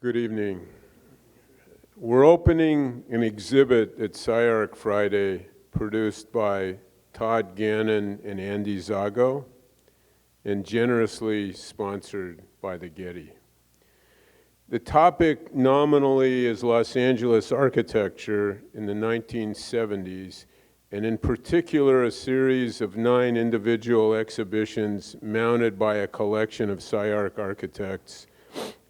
Good evening. We're opening an exhibit at SCI-Arc Friday produced by Todd Gannon and Andy Zago and generously sponsored by the Gehry. The topic nominally is Los Angeles architecture in the 1970s, and in particular a series of 9 individual exhibitions mounted by a collection of SCI-Arc architects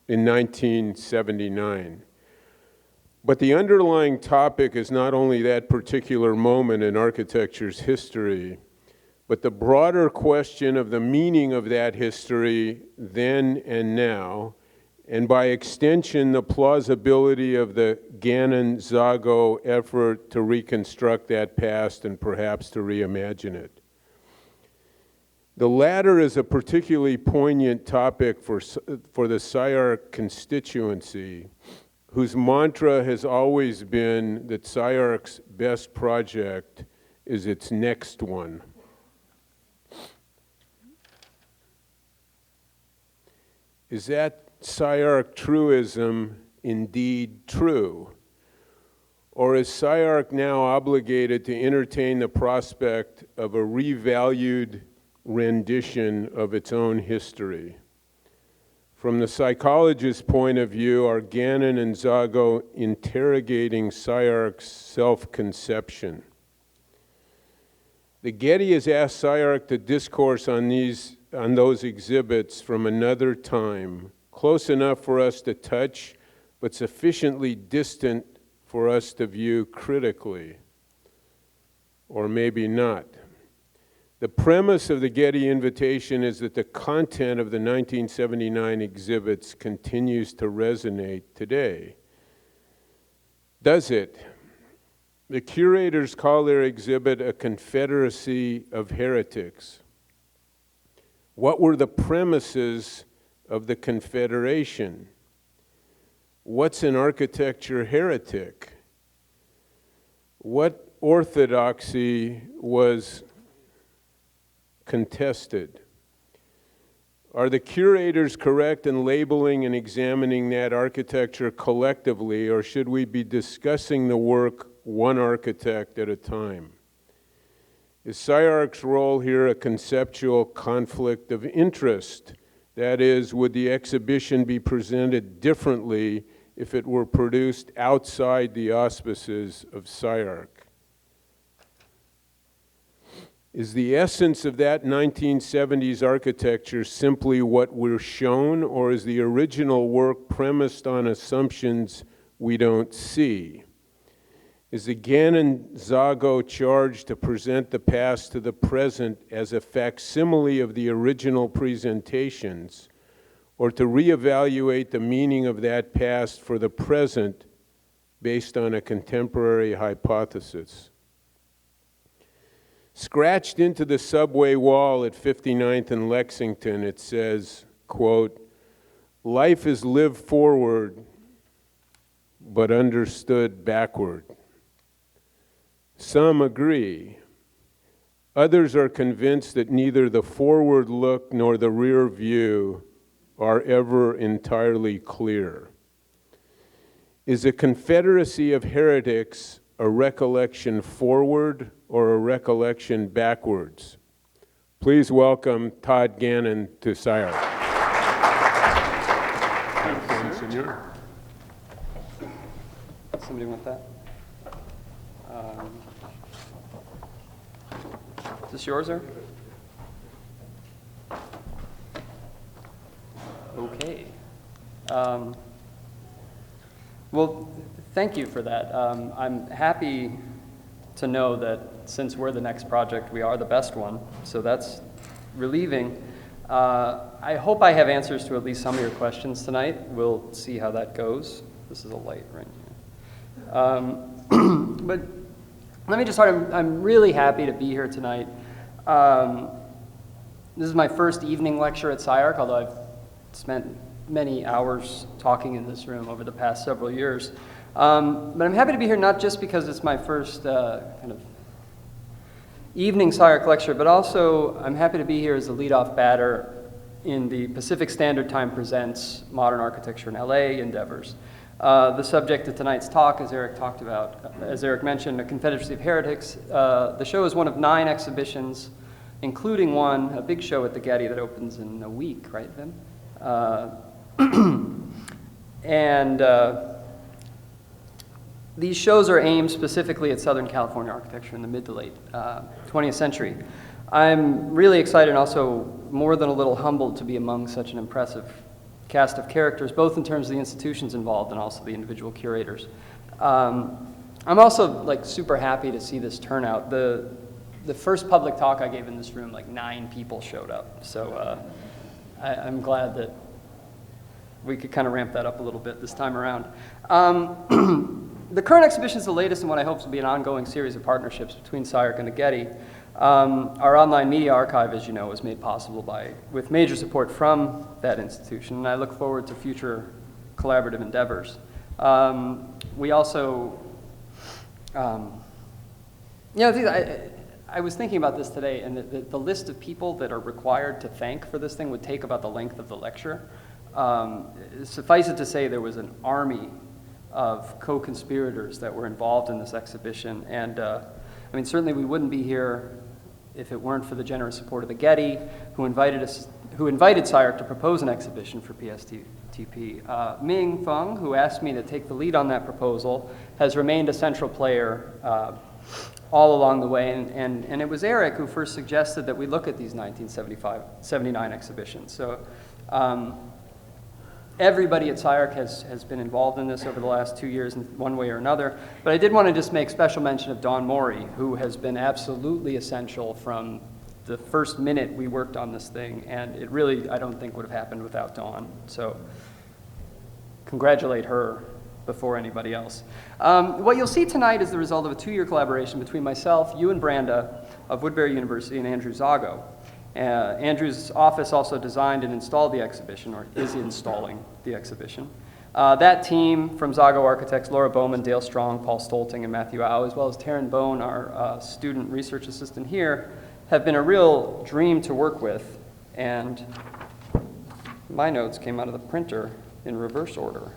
in 1979. But the underlying topic is not only that particular moment in architecture's history, but the broader question of the meaning of that history then and now, and by extension, the plausibility of the Gannon-Zago effort to reconstruct that past and perhaps to reimagine it. The latter is a particularly poignant topic for the SCI-Arc constituency, whose mantra has always been that SCI-Arc's best project is its next one. Is that SCI-Arc truism indeed true? Or is SCI-Arc now obligated to entertain the prospect of a revalued rendition of its own history? From the psychologist's point of view, are Gannon and Zago interrogating SCI-Arc's self-conception? The Gehry has asked SCI-Arc to discourse on those exhibits from another time, close enough for us to touch, but sufficiently distant for us to view critically, or maybe not. The premise of the Gehry invitation is that the content of the 1979 exhibits continues to resonate today. Does it? The curators call their exhibit a Confederacy of Heretics. What were the premises of the Confederation? What's an architecture heretic? What orthodoxy was contested? Are the curators correct in labeling and examining that architecture collectively, or should we be discussing the work one architect at a time? Is SCI-Arc's role here a conceptual conflict of interest? That is, would the exhibition be presented differently if it were produced outside the auspices of SCI-Arc? Is the essence of that 1970s architecture simply what we're shown, or is the original work premised on assumptions we don't see? Is the Gannon-Zago charge to present the past to the present as a facsimile of the original presentations, or to reevaluate the meaning of that past for the present based on a contemporary hypothesis? Scratched into the subway wall at 59th and Lexington, it says, quote, "Life is lived forward, but understood backward." Some agree. Others are convinced that neither the forward look nor the rear view are ever entirely clear. Is a Confederacy of Heretics a recollection forward or a recollection backwards? Please welcome Todd Gannon to SCI-Arc. Thank you, sir. Somebody want that? Is this yours, sir? Okay. Well, thank you for that. I'm happy to know that since we're the next project, we are the best one, so that's relieving. I hope I have answers to at least some of your questions tonight. We'll see how that goes. This is a light right here. But let me just start. I'm really happy to be here tonight. This is my first evening lecture at SCI-Arc, although I've spent many hours talking in this room over the past several years. But I'm happy to be here not just because it's my first kind of evening SCI-Arc lecture, but also I'm happy to be here as the lead-off batter in the Pacific Standard Time Presents Modern Architecture in LA endeavors. The subject of tonight's talk, as Eric mentioned, the Confederacy of Heretics. The show is one of 9 exhibitions, including a big show at the Getty that opens in a week, right, Vim? These shows are aimed specifically at Southern California architecture in the mid to late 20th century. I'm really excited and also more than a little humbled to be among such an impressive cast of characters, both in terms of the institutions involved and also the individual curators. I'm also super happy to see this turnout. The first public talk I gave in this room, 9 people showed up. So I'm glad that we could kind of ramp that up a little bit this time around. The current exhibition is the latest in what I hope will be an ongoing series of partnerships between SCI-Arc and the Getty. Our online media archive, as you know, was made possible with major support from that institution, and I look forward to future collaborative endeavors. We also, I was thinking about this today, and the list of people that are required to thank for this thing would take about the length of the lecture. Suffice it to say, there was an army of co-conspirators that were involved in this exhibition, and certainly we wouldn't be here if it weren't for the generous support of the Getty, who invited SCI-Arc to propose an exhibition for PSTP. Ming Feng, who asked me to take the lead on that proposal, has remained a central player all along the way, and it was Eric who first suggested that we look at these 1975-79 exhibitions. So everybody at SCI-Arc has been involved in this over the last 2 years in one way or another, but I did want to just make special mention of Dawn Morey, who has been absolutely essential from the first minute we worked on this thing, and it really, I don't think, would have happened without Dawn. So congratulate her before anybody else. What you'll see tonight is the result of a 2-year collaboration between myself, Ewan Branda of Woodbury University, and Andrew Zago. Andrew's office also designed and installed the exhibition, or is installing the exhibition. That team from Zago Architects, Laura Bowman, Dale Strong, Paul Stolting, and Matthew Au, as well as Taryn Bone, our student research assistant here, have been a real dream to work with. And my notes came out of the printer in reverse order.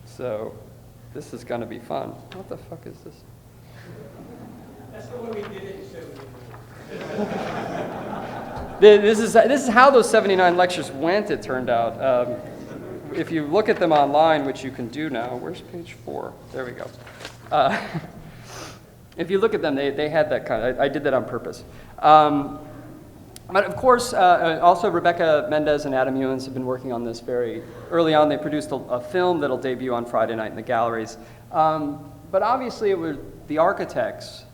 So this is going to be fun. What the fuck is this? That's the way we did it in 79. This is how those 79 lectures went, it turned out. If you look at them online, which you can do now, where's page 4? There we go. If you look at them, they had that kind of, I did that on purpose. But of course, also Rebecca Mendez and Adam Ewens have been working on this very early on. They produced a film that'll debut on Friday night in the galleries. But obviously it was the architects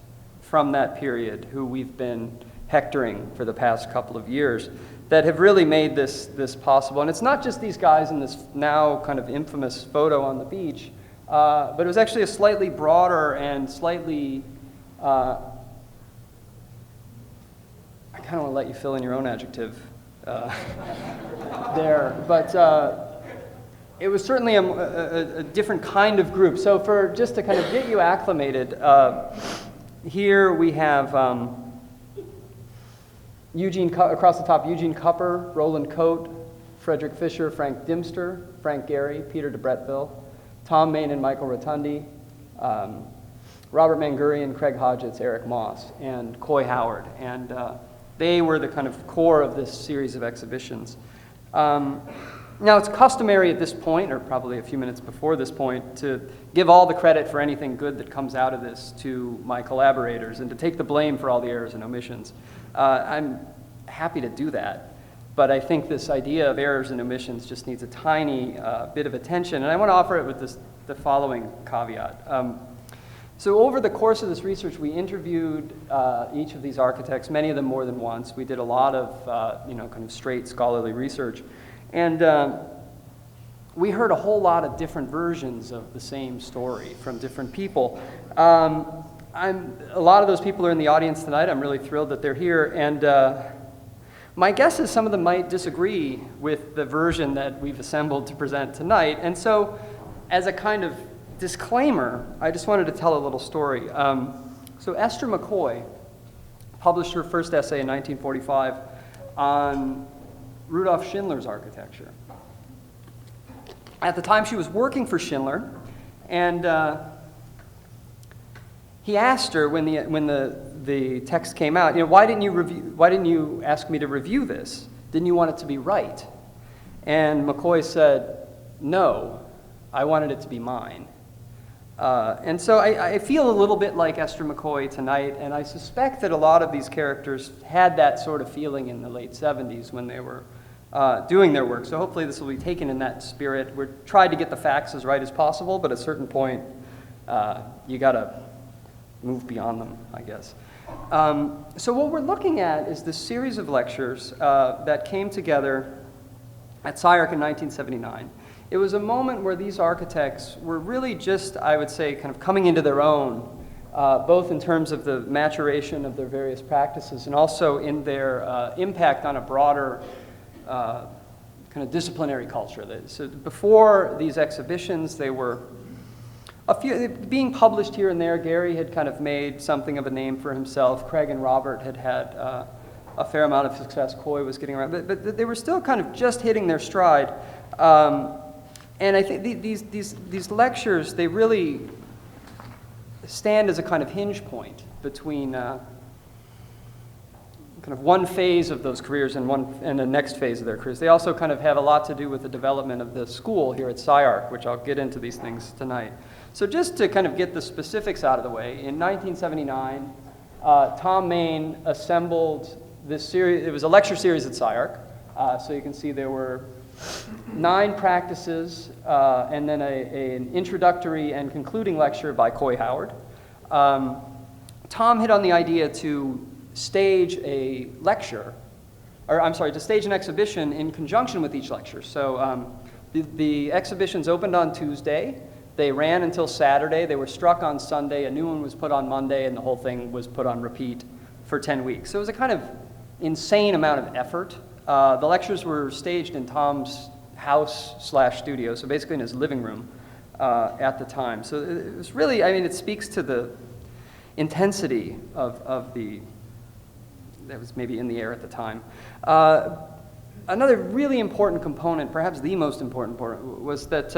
from that period who we've been hectoring for the past couple of years that have really made this possible. And it's not just these guys in this now kind of infamous photo on the beach, but it was actually a slightly broader and slightly, I kind of want to let you fill in your own adjective there, but it was certainly a different kind of group. So just to kind of get you acclimated, here we have across the top, Eugene Kupper, Roland Coate, Frederick Fisher, Frank Dimster, Frank Gehry, Peter de Bretteville, Thom Mayne Michael Rotondi, Robert Mangurian, Craig Hodgetts, Eric Moss, and Coy Howard. And they were the kind of core of this series of exhibitions. Now, it's customary at this point, or probably a few minutes before this point, to give all the credit for anything good that comes out of this to my collaborators and to take the blame for all the errors and omissions. I'm happy to do that, but I think this idea of errors and omissions just needs a tiny bit of attention, and I want to offer it with the following caveat. So over the course of this research, we interviewed each of these architects, many of them more than once. We did a lot of kind of straight scholarly research. And we heard a whole lot of different versions of the same story from different people. A lot of those people are in the audience tonight. I'm really thrilled that they're here. And my guess is some of them might disagree with the version that we've assembled to present tonight. And so as a kind of disclaimer, I just wanted to tell a little story. So Esther McCoy published her first essay in 1945 on Rudolf Schindler's architecture. At the time, she was working for Schindler, and he asked her when the text came out, why didn't you ask me to review this? Didn't you want it to be right? And McCoy said, no, I wanted it to be mine. And so I feel a little bit like Esther McCoy tonight, and I suspect that a lot of these characters had that sort of feeling in the late 70s when they were doing their work. So hopefully this will be taken in that spirit. We're trying to get the facts as right as possible, but at a certain point, you got to move beyond them, I guess. So what we're looking at is this series of lectures that came together at SCI-Arc in 1979. It was a moment where these architects were really just, I would say, kind of coming into their own, both in terms of the maturation of their various practices and also in their impact on a broader kind of disciplinary culture. So before these exhibitions, they were being published here and there. Gehry had kind of made something of a name for himself. Craig and Robert had had a fair amount of success. Coy was getting around, but they were still kind of just hitting their stride. And I think these lectures, they really stand as a kind of hinge point between kind of one phase of those careers and the next phase of their careers. They also kind of have a lot to do with the development of the school here at SCI-Arc, which I'll get into these things tonight. So just to kind of get the specifics out of the way, in 1979, Thom Mayne assembled this series. It was a lecture series at SCI-Arc. So you can see there were 9 practices, and then an introductory and concluding lecture by Coy Howard. Tom hit on the idea to stage a lecture, to stage an exhibition in conjunction with each lecture. So the exhibitions opened on Tuesday. They ran until Saturday. They were struck on Sunday. A new one was put on Monday, and the whole thing was put on repeat for 10 weeks. So it was a kind of insane amount of effort. The lectures were staged in Tom's house/studio, so basically in his living room at the time. So it was really, it speaks to the intensity of that was maybe in the air at the time. Another really important component, perhaps the most important part, was that,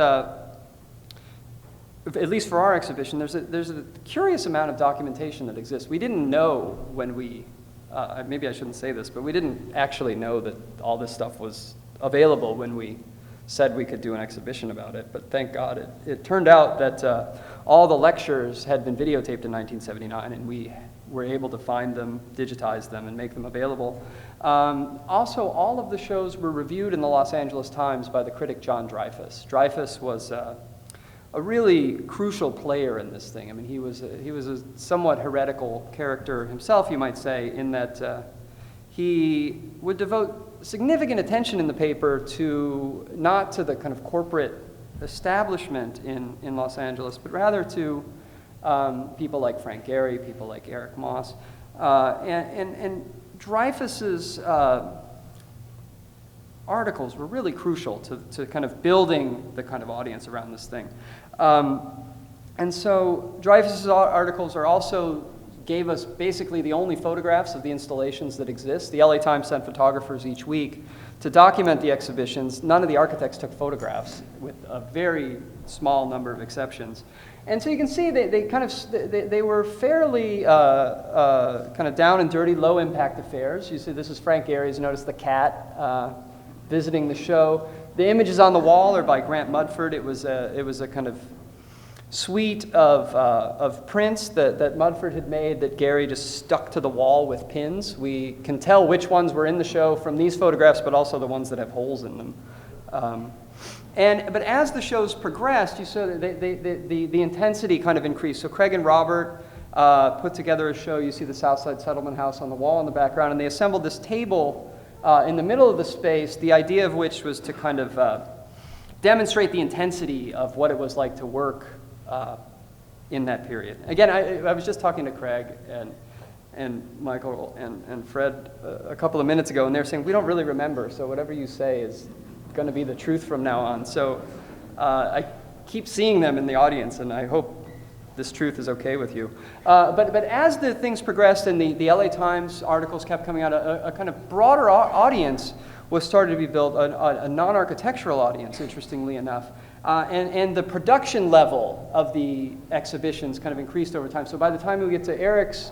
at least for our exhibition, there's a curious amount of documentation that exists. We didn't know when we maybe I shouldn't say this, but we didn't actually know that all this stuff was available when we said we could do an exhibition about it. But thank God it turned out that all the lectures had been videotaped in 1979, and we were able to find them, digitize them, and make them available. Also, all of the shows were reviewed in the Los Angeles Times by the critic John Dreyfus. Dreyfus was a really crucial player in this thing. He was a somewhat heretical character himself, you might say, in that he would devote significant attention in the paper not to the kind of corporate establishment in Los Angeles, but rather to people like Frank Gehry, people like Eric Moss, and Dreyfus's articles were really crucial to kind of building the kind of audience around this thing. And so Dreyfus's articles also gave us basically the only photographs of the installations that exist. The LA Times sent photographers each week to document the exhibitions. None of the architects took photographs, with a very small number of exceptions. And so you can see they were fairly kind of down and dirty, low impact affairs. You see, this is Frank Gehry's. Notice the cat visiting the show. The images on the wall are by Grant Mudford. It was a kind of suite of prints that Mudford had made that Gehry just stuck to the wall with pins. We can tell which ones were in the show from these photographs, but also the ones that have holes in them. But as the shows progressed, you saw that the intensity kind of increased. So Craig and Robert put together a show. You see the Southside Settlement House on the wall in the background, and they assembled this table in the middle of the space, the idea of which was to kind of demonstrate the intensity of what it was like to work in that period. Again, I was just talking to Craig and Michael and Fred a couple of minutes ago, and they're saying, we don't really remember, so whatever you say is going to be the truth from now on. So I keep seeing them in the audience, and I hope this truth is okay with you. But as the things progressed and the LA Times articles kept coming out, a kind of broader audience was started to be built, a non-architectural audience, interestingly enough. And the production level of the exhibitions kind of increased over time. So by the time we get to Eric's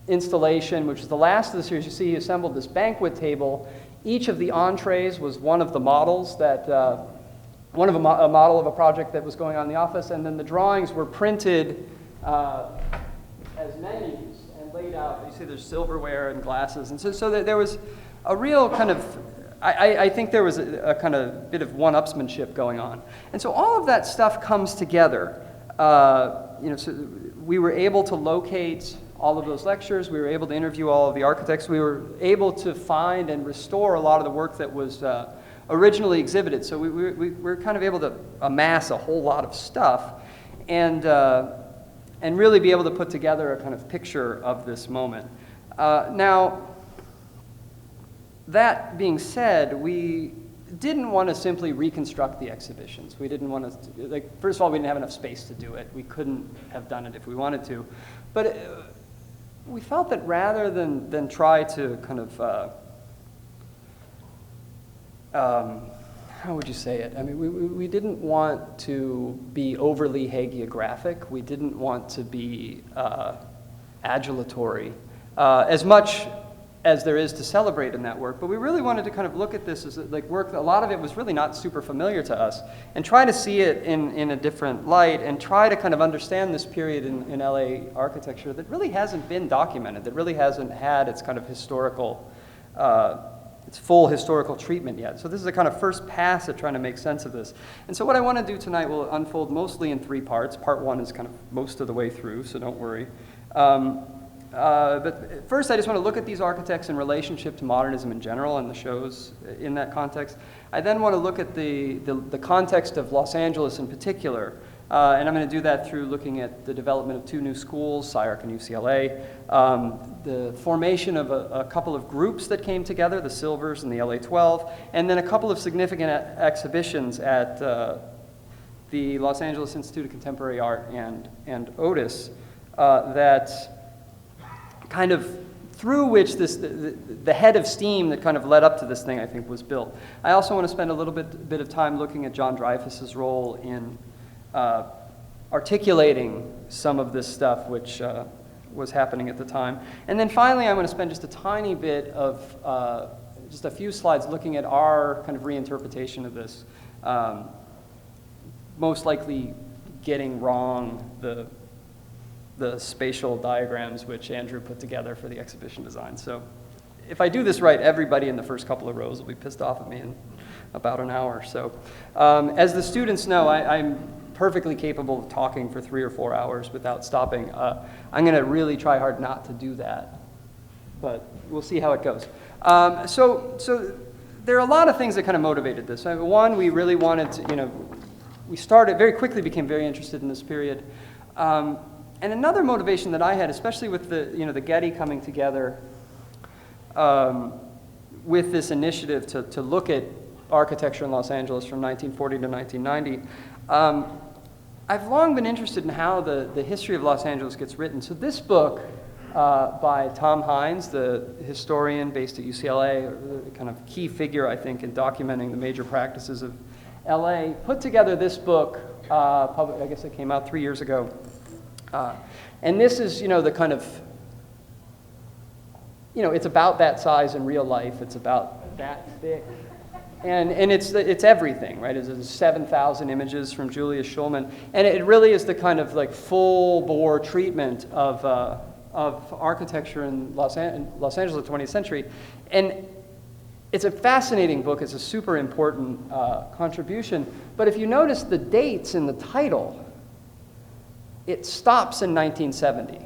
installation, which is the last of the series, you see he assembled this banquet table. Each of the entrees was one of the models that, a model of a project that was going on in the office, and then the drawings were printed as menus and laid out. You see there's silverware and glasses, and so there was a real kind of, I think there was a kind of bit of one-upsmanship going on. And so all of that stuff comes together. So we were able to locate all of those lectures. We were able to interview all of the architects. We were able to find and restore a lot of the work that was originally exhibited. So we were kind of able to amass a whole lot of stuff and really be able to put together a kind of picture of this moment. Now, that being said, we didn't want to simply reconstruct the exhibitions. We didn't want to, first of all, we didn't have enough space to do it. We couldn't have done it if we wanted to. But we felt that rather than try to kind of, how would you say it? I mean, we didn't want to be overly hagiographic. We didn't want to be adulatory. As much as there is to celebrate in that work, but we really wanted to kind of look at this as like work, a lot of it was really not super familiar to us, and try to see it in a different light, and try to kind of understand this period in LA architecture that really hasn't been documented, that really hasn't had its kind of historical, its full historical treatment yet. So this is a kind of first pass at trying to make sense of this. And so what I want to do tonight will unfold mostly in three parts. Part one is kind of most of the way through, so don't worry. But first, I just want to look at these architects in relationship to modernism in general and the shows in that context. I then want to look at the context of Los Angeles in particular, and I'm going to do that through looking at the development of two new schools, SCI-Arc and UCLA, the formation of a couple of groups that came together, the Silvers and the LA 12, and then a couple of significant exhibitions at the Los Angeles Institute of Contemporary Art and Otis that kind of through which the head of steam that kind of led up to this thing, I think, was built. I also want to spend a little bit of time looking at John Dreyfus's role in articulating some of this stuff which was happening at the time. And then finally, I'm going to spend just a tiny bit of, just a few slides looking at our kind of reinterpretation of this, most likely getting wrong the spatial diagrams which Andrew put together for the exhibition design. So if I do this right, everybody in the first couple of rows will be pissed off at me in about an hour. So as the students know, I'm perfectly capable of talking for 3 or 4 hours without stopping. I'm going to really try hard not to do that, but we'll see how it goes. So there are a lot of things that kind of motivated this. One, we really wanted to, we started, very quickly became very interested in this period. And another motivation that I had, especially with the Gehry coming together with this initiative to look at architecture in Los Angeles from 1940 to 1990, I've long been interested in how the history of Los Angeles gets written. So this book by Tom Hines, the historian based at UCLA, a kind of key figure, I think, in documenting the major practices of LA, put together this book, I guess it came out 3 years ago. And this is, the kind of, it's about that size in real life. It's about that thick. And it's everything, right? It's 7,000 images from Julius Schulman. And it really is the kind of like full-bore treatment of architecture in Los Angeles of the 20th century. And it's a fascinating book. It's a super important contribution. But if you notice the dates in the title, it stops in 1970,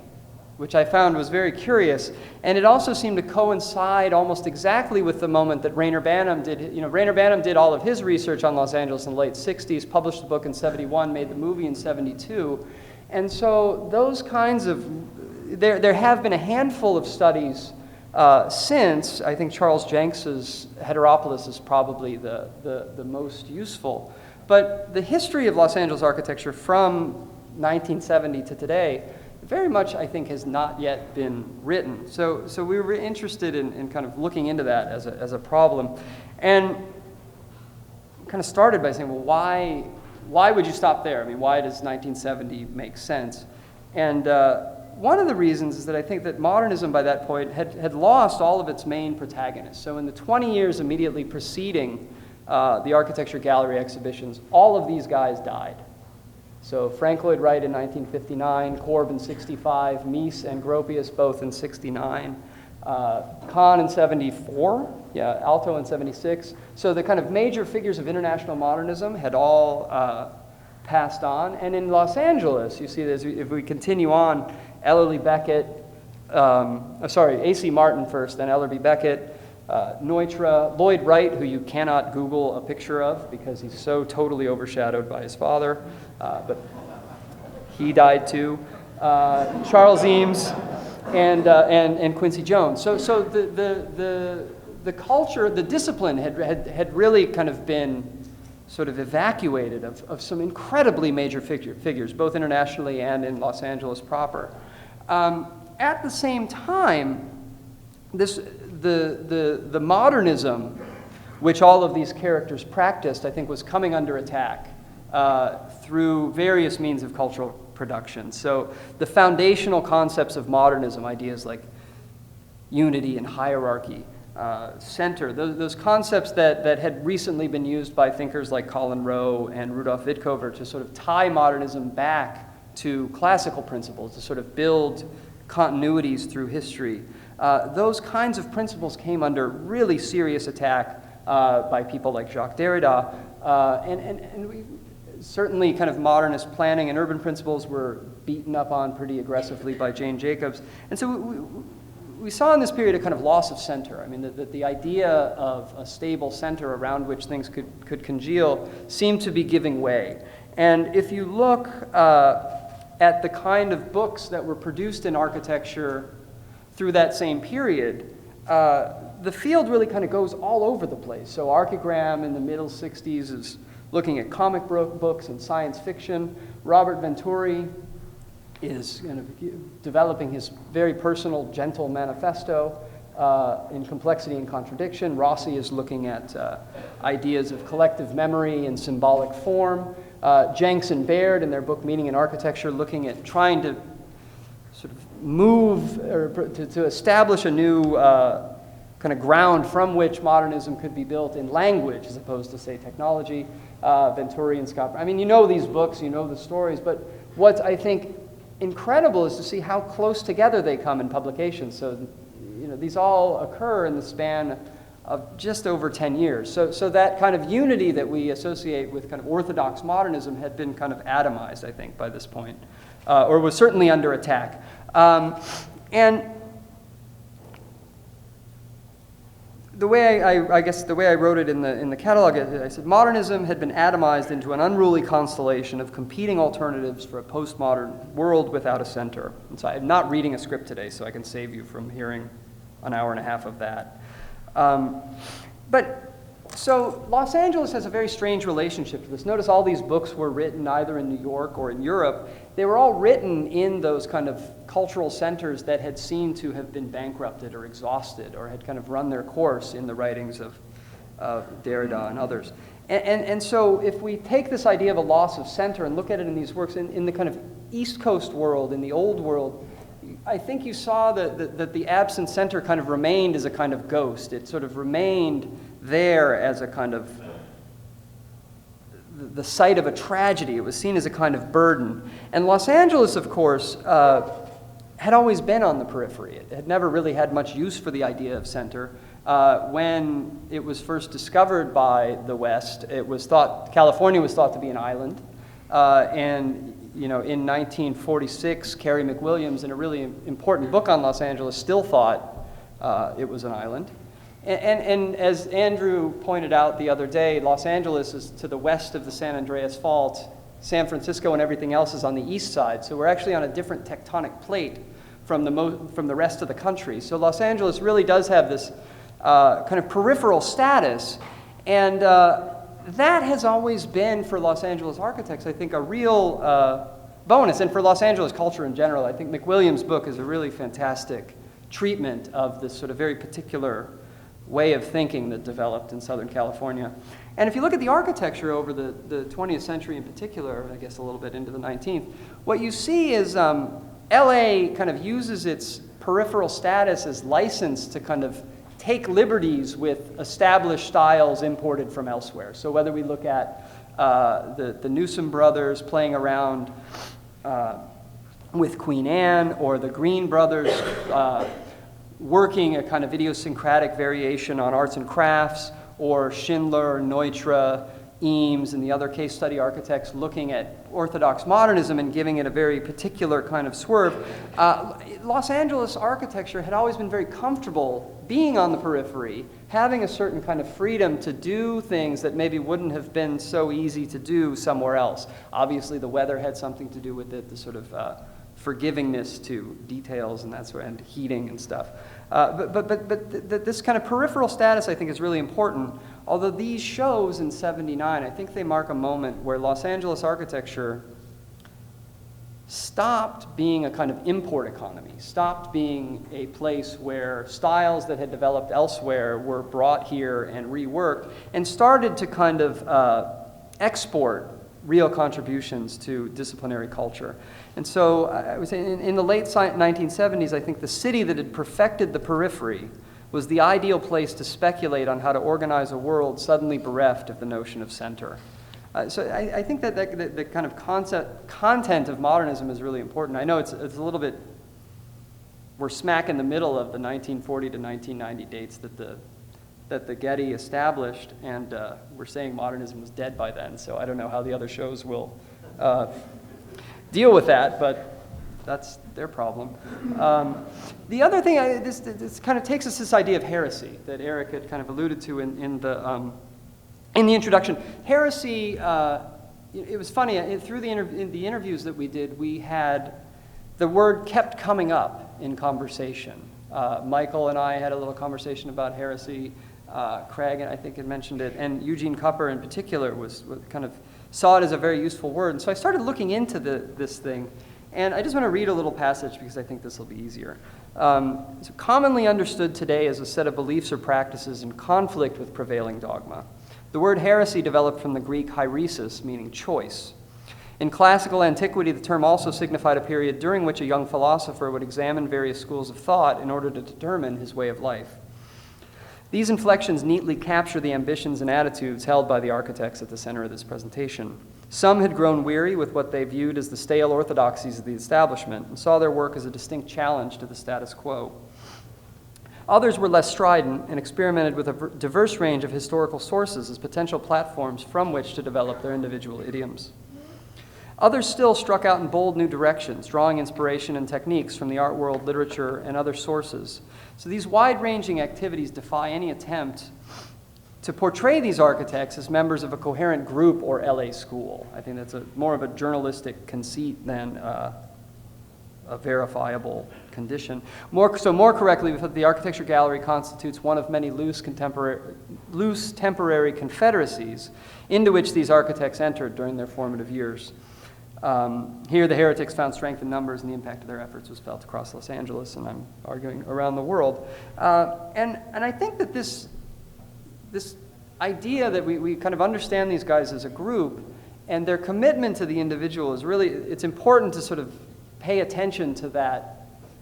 which I found was very curious. And it also seemed to coincide almost exactly with the moment that Rainer Banham did. Rainer Banham did all of his research on Los Angeles in the late 60s, published the book in 71, made the movie in 72. And so those kinds of, there have been a handful of studies since. I think Charles Jenks's Heteropolis is probably the most useful. But the history of Los Angeles architecture from 1970 to today, very much, I think, has not yet been written. So we were interested in kind of looking into that as a problem. And kind of started by saying, well, why would you stop there? I mean, why does 1970 make sense? And one of the reasons is that I think that modernism by that point had lost all of its main protagonists. So in the 20 years immediately preceding the architecture gallery exhibitions, all of these guys died. So Frank Lloyd Wright in 1959, Korb in 65, Mies and Gropius both in 69, Kahn in 74, Alto in 76. So the kind of major figures of international modernism had all passed on. And in Los Angeles, you see this, if we continue on, Ellerly Beckett, A.C. Martin first, then Ellerby Beckett, Neutra, Lloyd Wright, who you cannot Google a picture of because he's so totally overshadowed by his father, but he died too. Charles Eames and Quincy Jones. So the culture, the discipline had really kind of been sort of evacuated of some incredibly major figures, both internationally and in Los Angeles proper. At the same time, the modernism which all of these characters practiced, I think, was coming under attack through various means of cultural production. So the foundational concepts of modernism, ideas like unity and hierarchy, center, those concepts that had recently been used by thinkers like Colin Rowe and Rudolf Wittkover to sort of tie modernism back to classical principles, to sort of build continuities through history. Those kinds of principles came under really serious attack by people like Jacques Derrida, and we certainly kind of modernist planning and urban principles were beaten up on pretty aggressively by Jane Jacobs. And so we saw in this period a kind of loss of center. I mean, the idea of a stable center around which things could congeal seemed to be giving way. And if you look at the kind of books that were produced in architecture through that same period, the field really kind of goes all over the place. So Archigram in the middle 60s is looking at comic books and science fiction. Robert Venturi is kind of developing his very personal, gentle manifesto in complexity and contradiction. Rossi is looking at ideas of collective memory and symbolic form. Jenks and Baird in their book Meaning in Architecture looking at trying to sort of move or to establish a new kind of ground from which modernism could be built in language as opposed to, say, technology. Venturi and Scott. I mean, you know these books, you know the stories, but what's, I think, incredible is to see how close together they come in publication. So, you know, these all occur in the span of just over 10 years. So that kind of unity that we associate with kind of orthodox modernism had been kind of atomized, I think, by this point, or was certainly under attack. And the way I guess the way I wrote it in the catalog, I said modernism had been atomized into an unruly constellation of competing alternatives for a postmodern world without a center. And so I'm not reading a script today, so I can save you from hearing an hour and a half of that. So Los Angeles has a very strange relationship to this. Notice all these books were written either in New York or in Europe. They were all written in those kind of cultural centers that had seemed to have been bankrupted or exhausted or had kind of run their course in the writings of Derrida and others. And so if we take this idea of a loss of center and look at it in these works, in the kind of East Coast world, in the old world, I think you saw that the absent center kind of remained as a kind of ghost. It sort of remained there as a kind of the site of a tragedy. It was seen as a kind of burden. And Los Angeles, of course, had always been on the periphery. It had never really had much use for the idea of center. When it was first discovered by the West, it was thought, California was thought to be an island. And you know, in 1946, Carey McWilliams, in a really important book on Los Angeles, still thought it was an island. And as Andrew pointed out the other day, Los Angeles is to the west of the San Andreas Fault. San Francisco and everything else is on the east side. So we're actually on a different tectonic plate from the rest of the country. So Los Angeles really does have this kind of peripheral status. And that has always been, for Los Angeles architects, I think, a real bonus. And for Los Angeles culture in general, I think McWilliams' book is a really fantastic treatment of this sort of very particular way of thinking that developed in Southern California. And if you look at the architecture over the 20th century in particular, I guess a little bit into the 19th, what you see is LA kind of uses its peripheral status as license to kind of take liberties with established styles imported from elsewhere. So whether we look at the Newsom brothers playing around with Queen Anne, or the Green brothers working a kind of idiosyncratic variation on arts and crafts, or Schindler, Neutra, Eames, and the other case study architects looking at Orthodox modernism and giving it a very particular kind of swerve. Los Angeles architecture had always been very comfortable being on the periphery, having a certain kind of freedom to do things that maybe wouldn't have been so easy to do somewhere else. Obviously, the weather had something to do with it, the sort of forgivingness to details and that sort of, and heating and stuff. But this kind of peripheral status, I think, is really important. Although these shows in '79, I think they mark a moment where Los Angeles architecture stopped being a kind of import economy, stopped being a place where styles that had developed elsewhere were brought here and reworked, and started to kind of export real contributions to disciplinary culture. And so I would say in the late 1970s, I think the city that had perfected the periphery was the ideal place to speculate on how to organize a world suddenly bereft of the notion of center. So I think that the kind of content of modernism is really important. I know it's a little bit, we're smack in the middle of the 1940 to 1990 dates that the Getty established, and we're saying modernism was dead by then, so I don't know how the other shows will deal with that, but that's their problem. The other thing, this kind of takes us to this idea of heresy that Eric had kind of alluded to in the introduction. Heresy, it was funny, through in the interviews that we did, we had, the word kept coming up in conversation. Michael and I had a little conversation about heresy. Craig, I think, had mentioned it, and Eugene Kupper in particular was kind of saw it as a very useful word. And so I started looking into this thing, and I just want to read a little passage because I think this will be easier. It's commonly understood today as a set of beliefs or practices in conflict with prevailing dogma. The word heresy developed from the Greek hairesis, meaning choice. In classical antiquity, the term also signified a period during which a young philosopher would examine various schools of thought in order to determine his way of life. These inflections neatly capture the ambitions and attitudes held by the architects at the center of this presentation. Some had grown weary with what they viewed as the stale orthodoxies of the establishment and saw their work as a distinct challenge to the status quo. Others were less strident and experimented with a diverse range of historical sources as potential platforms from which to develop their individual idioms. Others still struck out in bold new directions, drawing inspiration and techniques from the art world, literature, and other sources. So these wide-ranging activities defy any attempt to portray these architects as members of a coherent group or LA school. I think that's more of a journalistic conceit than a verifiable condition. More correctly, the Architecture Gallery constitutes one of many loose temporary confederacies into which these architects entered during their formative years. Here, the heretics found strength in numbers, and the impact of their efforts was felt across Los Angeles, and I'm arguing around the world. And I think that this idea that we kind of understand these guys as a group, and their commitment to the individual is really, it's important to sort of pay attention to that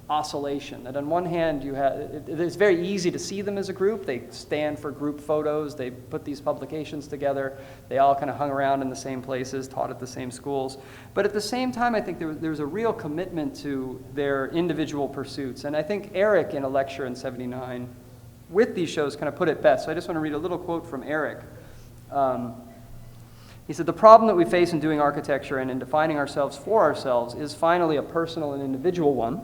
oscillation. That on one hand, it's very easy to see them as a group. They stand for group photos. They put these publications together. They all kind of hung around in the same places, taught at the same schools. But at the same time, I think there was a real commitment to their individual pursuits. And I think Eric, in a lecture in '79, with these shows, kind of put it best. So I just want to read a little quote from Eric. He said, "The problem that we face in doing architecture and in defining ourselves for ourselves is finally a personal and individual one.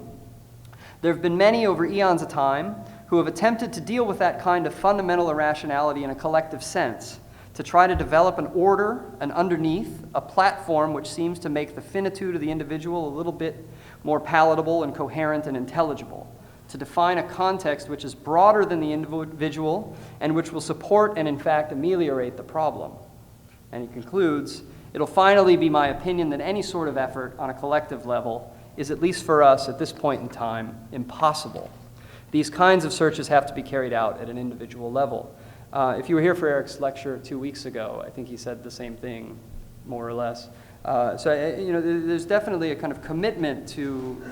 There have been many over eons of time who have attempted to deal with that kind of fundamental irrationality in a collective sense, to try to develop an order, an underneath, a platform which seems to make the finitude of the individual a little bit more palatable and coherent and intelligible, to define a context which is broader than the individual and which will support and in fact ameliorate the problem." And he concludes, it'll finally be my opinion that any sort of effort on a collective level is, at least for us at this point in time, impossible. These kinds of searches have to be carried out at an individual level. If you were here for Eric's lecture 2 weeks ago, I think he said the same thing, more or less. There's definitely a kind of commitment to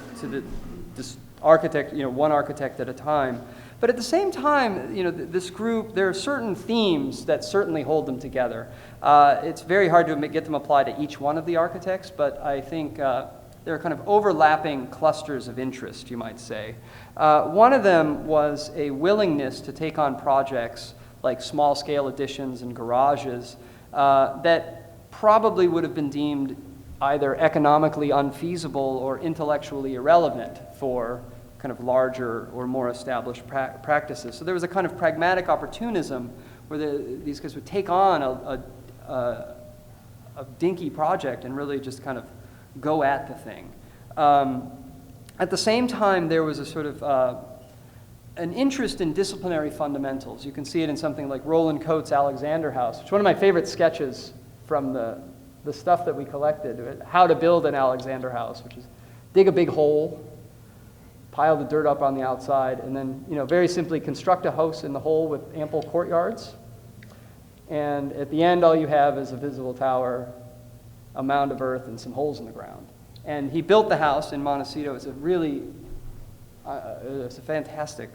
this architect, one architect at a time. But at the same time, this group, there are certain themes that certainly hold them together. It's very hard to get them applied to each one of the architects, but I think there are kind of overlapping clusters of interest, you might say. One of them was a willingness to take on projects like small-scale additions and garages that probably would have been deemed either economically unfeasible or intellectually irrelevant for kind of larger or more established practices. So there was a kind of pragmatic opportunism where these guys would take on a dinky project and really just kind of go at the thing. At the same time, there was a sort of an interest in disciplinary fundamentals. You can see it in something like Roland Coate's Alexander House, which is one of my favorite sketches from the stuff that we collected, how to build an Alexander House, which is dig a big hole, pile the dirt up on the outside, and then very simply construct a house in the hole with ample courtyards. And at the end, all you have is a visible tower, a mound of earth, and some holes in the ground. And he built the house in Montecito. It's a really, it's a fantastic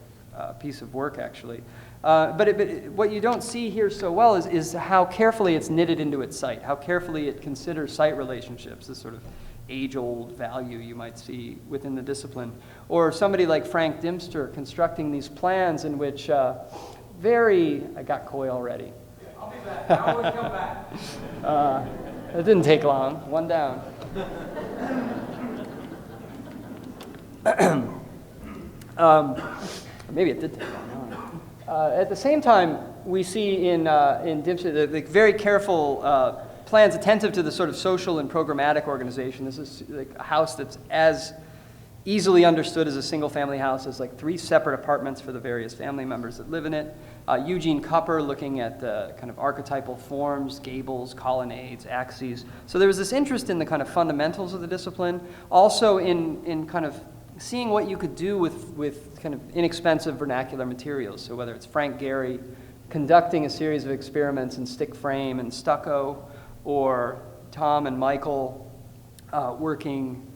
piece of work, actually. But what you don't see here so well is how carefully it's knitted into its site, how carefully it considers site relationships, this sort of age-old value you might see within the discipline. Or somebody like Frank Dimster constructing these plans in which I got Coy already. I'll be back. I always come back. It didn't take long. One down. Maybe it did take long. At the same time, we see in Dimster the very careful plans attentive to the sort of social and programmatic organization. This is like a house that's as easily understood as a single-family house. There's like 3 separate apartments for the various family members that live in it. Eugene Kupper looking at the kind of archetypal forms, gables, colonnades, axes. So there was this interest in the kind of fundamentals of the discipline, also in kind of seeing what you could do with kind of inexpensive vernacular materials. So whether it's Frank Gehry conducting a series of experiments in stick frame and stucco, or Thom and Michael working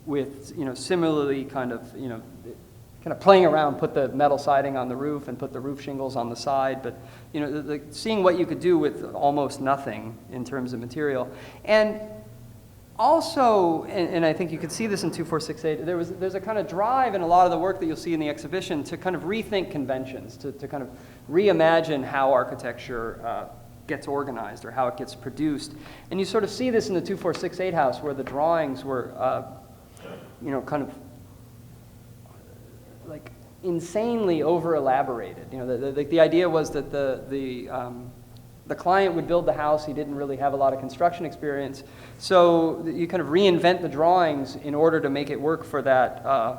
with, similarly kind of playing around, put the metal siding on the roof and put the roof shingles on the side, but, seeing what you could do with almost nothing in terms of material. And also, and I think you could see this in 2468, there's a kind of drive in a lot of the work that you'll see in the exhibition to kind of rethink conventions, to kind of reimagine how architecture gets organized or how it gets produced. And you sort of see this in the 2468 house where the drawings were, kind of like insanely over-elaborated. The idea was that the client would build the house. He didn't really have a lot of construction experience. So you kind of reinvent the drawings in order to make it work for that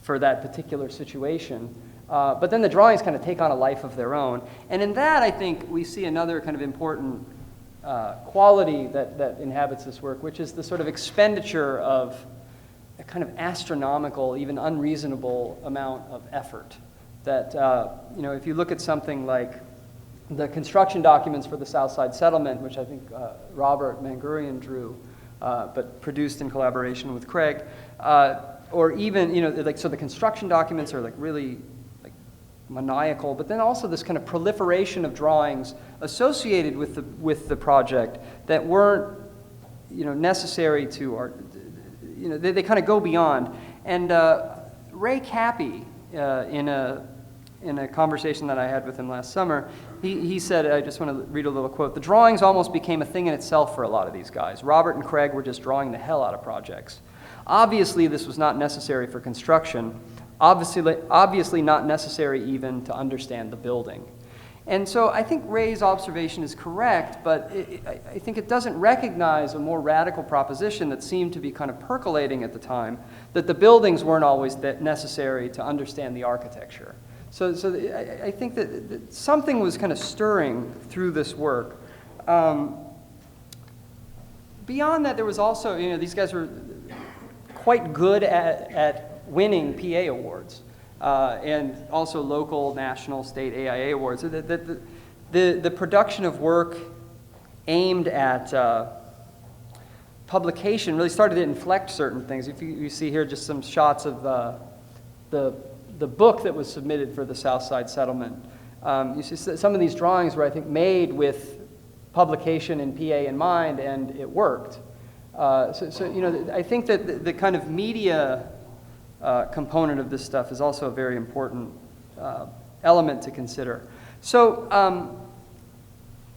particular situation. But then the drawings kind of take on a life of their own. And in that, I think, we see another kind of important quality that inhabits this work, which is the sort of expenditure of a kind of astronomical, even unreasonable amount of effort. That, if you look at something like the construction documents for the Southside settlement, which I think Robert Mangurian drew, but produced in collaboration with Craig, or even, so the construction documents are really maniacal, but then also this kind of proliferation of drawings associated with the project that weren't, necessary to, they kind of go beyond. And Ray Cappy, in a conversation that I had with him last summer, he said, I just want to read a little quote, "The drawings almost became a thing in itself for a lot of these guys. Robert and Craig were just drawing the hell out of projects. Obviously, this was not necessary for construction. Obviously not necessary even to understand the building." And so I think Ray's observation is correct, but I think it doesn't recognize a more radical proposition that seemed to be kind of percolating at the time, that the buildings weren't always necessary to understand the architecture. So I think that something was kind of stirring through this work. beyond that, there was also, these guys were quite good at winning PA awards, and also local, national, state AIA awards. The production of work aimed at publication really started to inflect certain things. If you see here just some shots of the book that was submitted for the Southside settlement. You see some of these drawings were, I think, made with publication in PA in mind, and it worked. I think that the kind of media component of this stuff is also a very important element to consider. So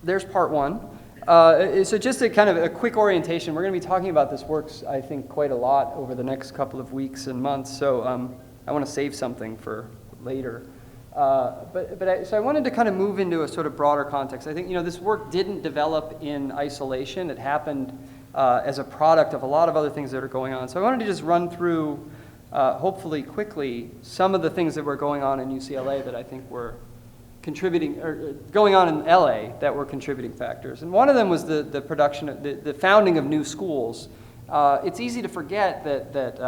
there's part one. So just a kind of a quick orientation. We're going to be talking about this work, I think, quite a lot over the next couple of weeks and months. So I want to save something for later. So I wanted to kind of move into a sort of broader context. I think, this work didn't develop in isolation. It happened as a product of a lot of other things that are going on. So I wanted to just run through, hopefully quickly, some of the things that were going on in UCLA that I think were contributing, or going on in LA that were contributing factors. And one of them was the production, the founding of new schools. It's easy to forget that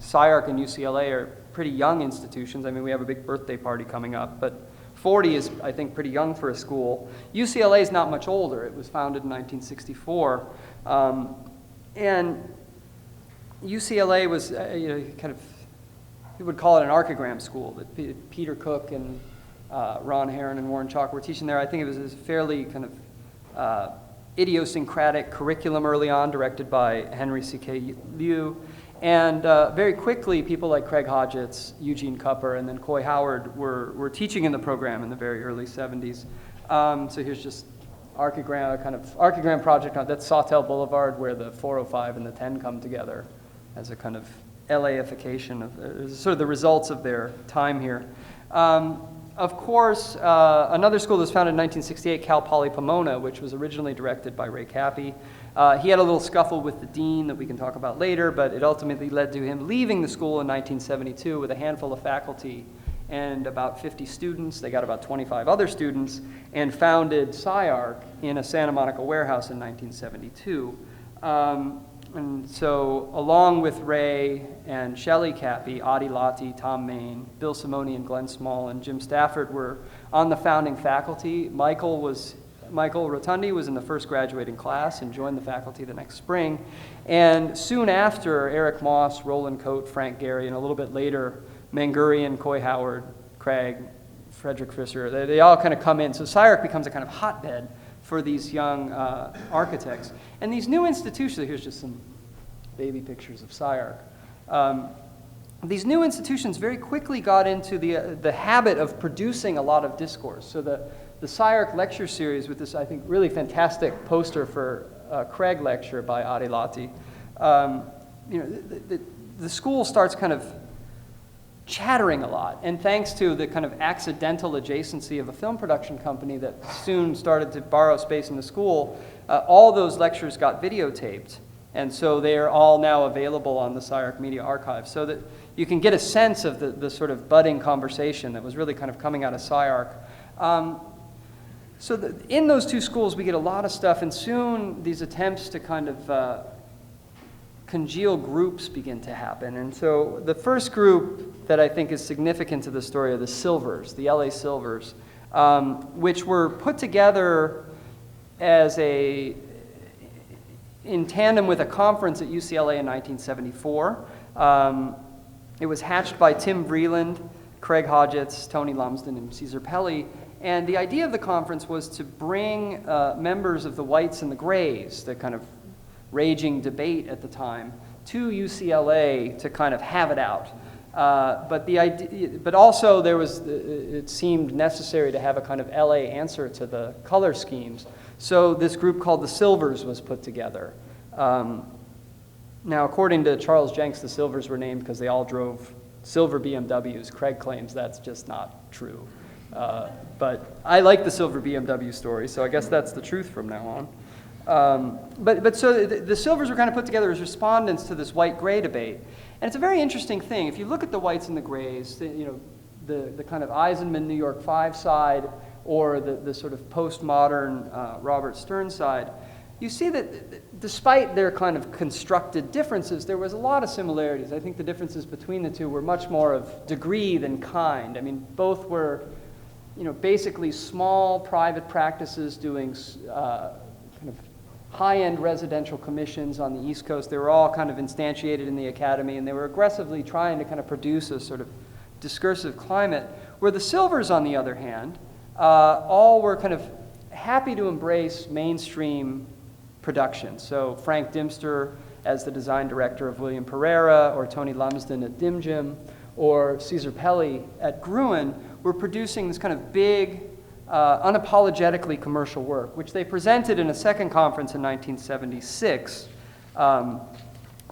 SCI-Arc and UCLA are pretty young institutions. I mean, we have a big birthday party coming up, but 40 is, I think, pretty young for a school. UCLA is not much older. It was founded in 1964. And UCLA was, kind of, you would call it an archigram school, that Peter Cook and Ron Heron and Warren Chalk were teaching there. I think it was a fairly kind of idiosyncratic curriculum early on, directed by Henry C.K. Liu. And very quickly, people like Craig Hodgetts, Eugene Kupper, and then Coy Howard were teaching in the program in the very early 70s. So here's just archigram project. That's Sawtelle Boulevard, where the 405 and the 10 come together as a kind of LA-ification of sort of the results of their time here. Of course, another school that was founded in 1968, Cal Poly Pomona, which was originally directed by Ray Cappy. He had a little scuffle with the dean that we can talk about later, but it ultimately led to him leaving the school in 1972 with a handful of faculty and about 50 students. They got about 25 other students and founded SCI-Arc in a Santa Monica warehouse in 1972. And so along with Ray and Shelley Cappy, Adi Lati, Thom Mayne, Bill Simone and Glenn Small, and Jim Stafford were on the founding faculty. Michael Rotondi was in the first graduating class and joined the faculty the next spring. And soon after, Eric Moss, Roland Coate, Frank Gehry, and a little bit later, Mangurian, Coy Howard, Craig, Frederick Fisher, they all kind of come in. So SCI-Arc becomes a kind of hotbed for these young architects. And these new institutions, here's just some baby pictures of SCI-Arc. These new institutions very quickly got into the habit of producing a lot of discourse. So the SCI-Arc lecture series with this, I think, really fantastic poster for a Craig lecture by Adi Lati. The school starts kind of chattering a lot, and thanks to the kind of accidental adjacency of a film production company that soon started to borrow space in the school, all those lectures got videotaped, and so they are all now available on the SCI-Arc Media Archive, so that you can get a sense of the sort of budding conversation that was really kind of coming out of SCI-Arc. In those two schools, we get a lot of stuff, and soon these attempts to kind of congeal groups begin to happen. And so the first group that I think is significant to the story are the Silvers, the LA Silvers, which were put together as in tandem with a conference at UCLA in 1974. It was hatched by Tim Vreeland, Craig Hodgetts, Tony Lumsden, and Caesar Pelli. And the idea of the conference was to bring members of the whites and the grays, the kind of raging debate at the time, to UCLA to kind of have it out. But also it seemed necessary to have a kind of LA answer to the color schemes. So this group called the Silvers was put together. Now, according to Charles Jenks, the Silvers were named because they all drove silver BMWs. Craig claims that's just not true. But I like the silver BMW story, so I guess that's the truth from now on. So the Silvers were kind of put together as respondents to this white-gray debate. And it's a very interesting thing. If you look at the whites and the grays, the kind of Eisenman New York 5 side or the sort of postmodern Robert Stern side, you see that despite their kind of constructed differences, there was a lot of similarities. I think the differences between the two were much more of degree than kind. I mean, both were, basically small private practices doing kind of high-end residential commissions on the East Coast. They were all kind of instantiated in the academy, and they were aggressively trying to kind of produce a sort of discursive climate, where the Silvers, on the other hand, all were kind of happy to embrace mainstream production. So Frank Dimster as the design director of William Pereira, or Tony Lumsden at Dim Jim, or Caesar Pelli at Gruen were producing this kind of big, unapologetically commercial work, which they presented in a second conference in 1976.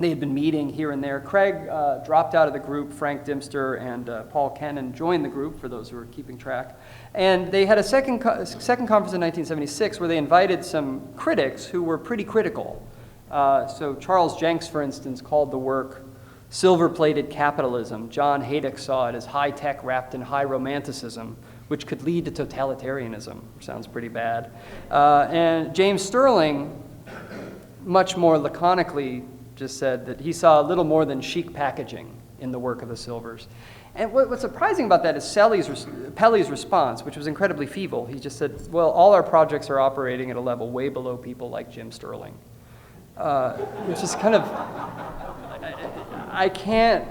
They had been meeting here and there. Craig dropped out of the group. Frank Dimster and Paul Kennan joined the group, for those who are keeping track. And they had a second conference in 1976 where they invited some critics who were pretty critical. So Charles Jenks, for instance, called the work silver-plated capitalism. John Haydock saw it as high-tech wrapped in high romanticism, which could lead to totalitarianism, which sounds pretty bad. And James Sterling, much more laconically, just said that he saw little more than chic packaging in the work of the Silvers. And what's surprising about that is Pelli's response, which was incredibly feeble. He just said, well, all our projects are operating at a level way below people like Jim Sterling. Which is kind of, I can't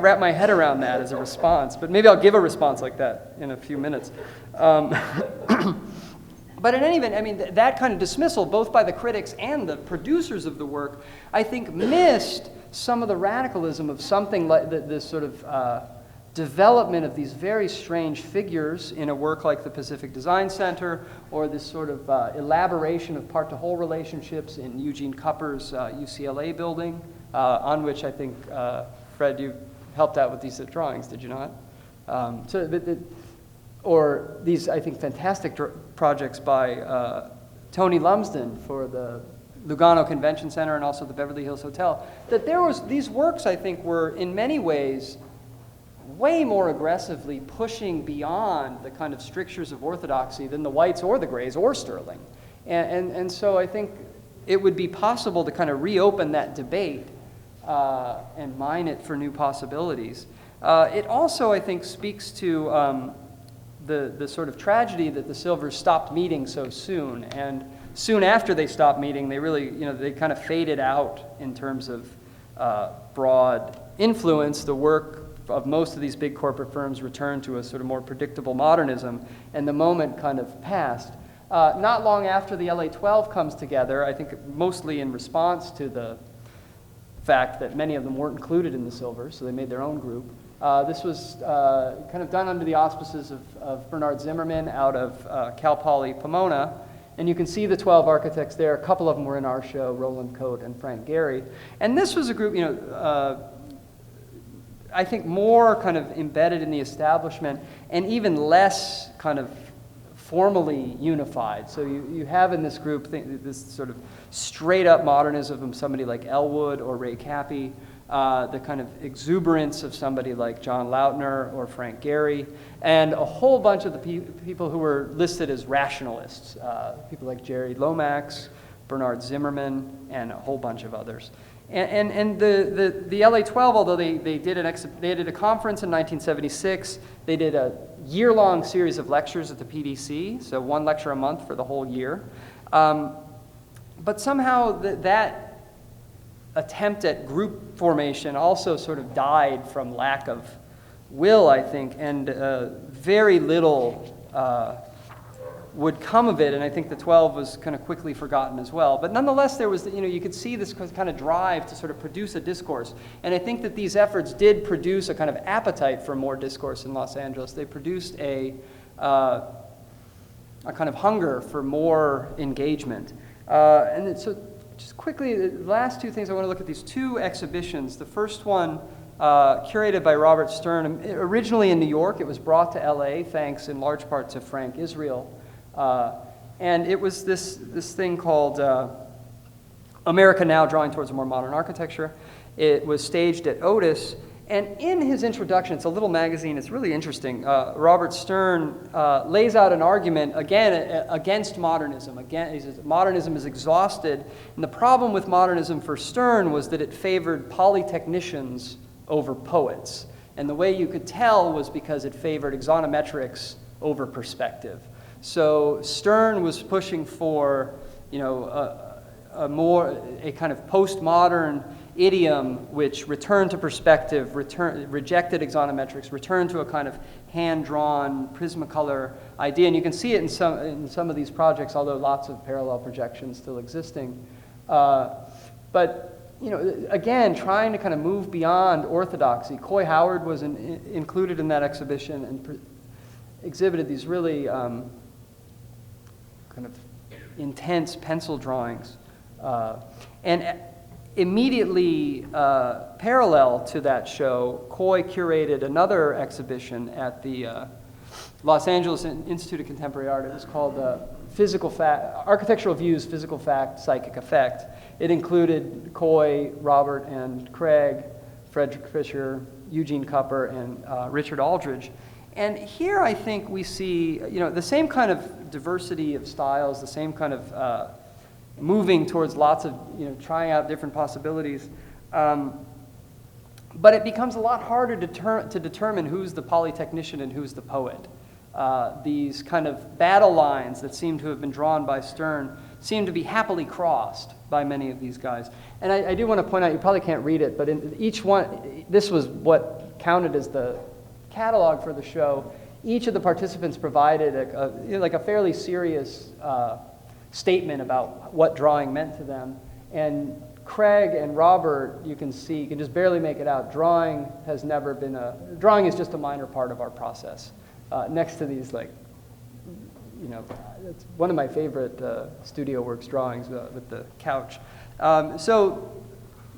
wrap my head around that as a response, but maybe I'll give a response like that in a few minutes. But in any event, I mean, that kind of dismissal, both by the critics and the producers of the work, I think missed some of the radicalism of something like this sort of development of these very strange figures in a work like the Pacific Design Center, or this sort of elaboration of part-to-whole relationships in Eugene Kupper's UCLA building, on which I think, Fred, you helped out with these drawings, did you not? Or these, I think, fantastic projects by Tony Lumsden for the Lugano Convention Center and also the Beverly Hills Hotel, that these works, I think, were in many ways way more aggressively pushing beyond the kind of strictures of orthodoxy than the Whites or the Grays or Sterling. And so I think it would be possible to kind of reopen that debate and mine it for new possibilities. It also, I think, speaks to the sort of tragedy that the Silvers stopped meeting so soon. And soon after they stopped meeting, they really, they kind of faded out in terms of broad influence. The work of most of these big corporate firms returned to a sort of more predictable modernism, and the moment kind of passed. Not long after the LA 12 comes together, I think mostly in response to the fact that many of them weren't included in the Silvers, so they made their own group. This was kind of done under the auspices of Bernard Zimmerman out of Cal Poly Pomona. And you can see the 12 architects there. A couple of them were in our show, Roland Coate and Frank Gehry. And this was a group, I think more kind of embedded in the establishment and even less kind of formally unified. So you have in this group this sort of straight up modernism from somebody like Elwood or Ray Cappy, the kind of exuberance of somebody like John Lautner or Frank Gehry, and a whole bunch of the people who were listed as rationalists, people like Jerry Lomax, Bernard Zimmerman, and a whole bunch of others. And the LA 12, although they did a conference in 1976, they did a year-long series of lectures at the PDC, so one lecture a month for the whole year. But somehow that attempt at group formation also sort of died from lack of will, I think, and very little would come of it, and I think the 12 was kind of quickly forgotten as well. But nonetheless, there was, you could see this kind of drive to sort of produce a discourse, and I think that these efforts did produce a kind of appetite for more discourse in Los Angeles. They produced a kind of hunger for more engagement. And so just quickly, the last two things, I want to look at these two exhibitions. The first one, curated by Robert Stern, originally in New York. It was brought to LA, thanks in large part to Frank Israel. And it was this thing called America Now, Drawing Towards a More Modern Architecture. It was staged at Otis, And in his introduction, it's a little magazine, it's really interesting. Robert Stern lays out an argument, again, against modernism. Again, he says modernism is exhausted. And the problem with modernism for Stern was that it favored polytechnicians over poets. And the way you could tell was because it favored exonometrics over perspective. So Stern was pushing for, you know, a kind of postmodern idiom which returned to perspective, rejected exonometrics, returned to a kind of hand-drawn Prismacolor idea. And you can see it in some of these projects, although lots of parallel projections still existing. But you know, again, trying to kind of move beyond orthodoxy. Coy Howard was included in that exhibition and exhibited these really kind of intense pencil drawings. And immediately parallel to that show, Coy curated another exhibition at the Los Angeles Institute of Contemporary Art. It was called Architectural Views, Physical Fact, Psychic Effect. It included Coy, Robert, and Craig, Frederick Fisher, Eugene Kupper, and Richard Aldridge. And here I think we see, you know, the same kind of diversity of styles, the same kind of moving towards lots of, you know, trying out different possibilities. But it becomes a lot harder to determine who's the polytechnician and who's the poet. These kind of battle lines that seem to have been drawn by Stern seem to be happily crossed by many of these guys. And I do want to point out, you probably can't read it, but in each one, this was what counted as the catalog for the show. Each of the participants provided a fairly serious statement about what drawing meant to them. And Craig and Robert, you can just barely make it out. Drawing is just a minor part of our process. Next to these, like, you know, it's one of my favorite Studio Works drawings with the couch. So,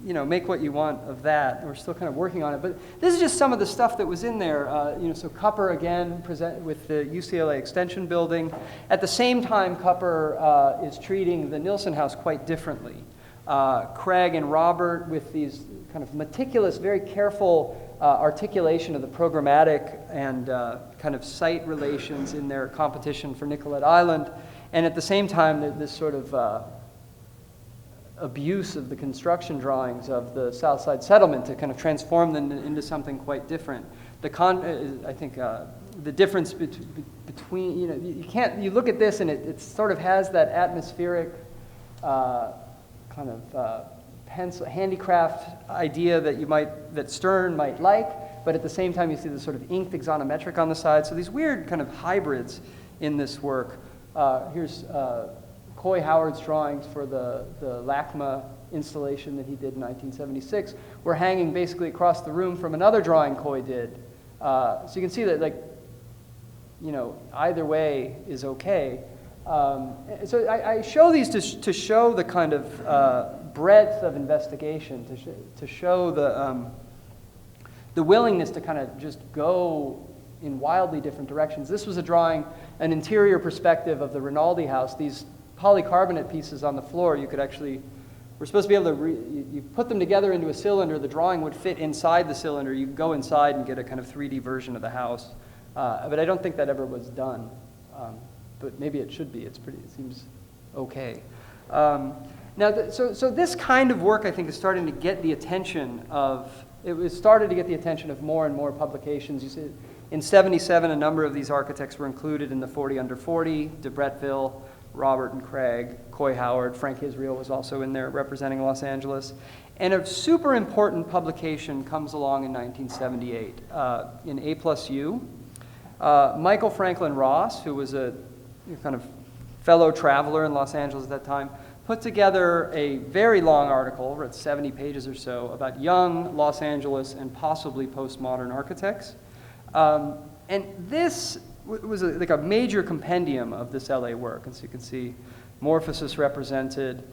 you know, make what you want of that. We're still kind of working on it, but this is just some of the stuff that was in there. You know, so Kupper again present with the UCLA Extension Building. At the same time, Kupper is treating the Nilsson House quite differently. Craig and Robert with these kind of meticulous, very careful articulation of the programmatic and kind of site relations in their competition for Nicollet Island, and at the same time this sort of abuse of the construction drawings of the Southside settlement to kind of transform them into something quite different. I think the difference between, you know, you look at this and it sort of has that atmospheric kind of handicraft idea that Stern might like, but at the same time you see this sort of inked exonometric on the side. So these weird kind of hybrids in this work. Here's Coy Howard's drawings for the LACMA installation that he did in 1976 were hanging basically across the room from another drawing Coy did. So you can see that, like, you know, either way is okay. So I show these to show the kind of breadth of investigation, to show the willingness to kind of just go in wildly different directions. This was a drawing, an interior perspective of the Rinaldi house. These polycarbonate pieces on the floor, you could actually, we're supposed to be able to, you put them together into a cylinder, the drawing would fit inside the cylinder. You could go inside and get a kind of 3D version of the house. But I don't think that ever was done. But maybe it should be. It seems okay. Now, so this kind of work, I think, is starting to get the attention of, started to get the attention of more and more publications. You see, in 77, a number of these architects were included in the 40 under 40, de Bretteville, Robert and Craig, Coy Howard, Frank Israel was also in there representing Los Angeles. And a super important publication comes along in 1978 in A+U. Michael Franklin Ross, who was a kind of fellow traveler in Los Angeles at that time, put together a very long article, it's 70 pages or so, about young Los Angeles and possibly postmodern architects. And this was like a major compendium of this LA work. And so you can see Morphosis represented,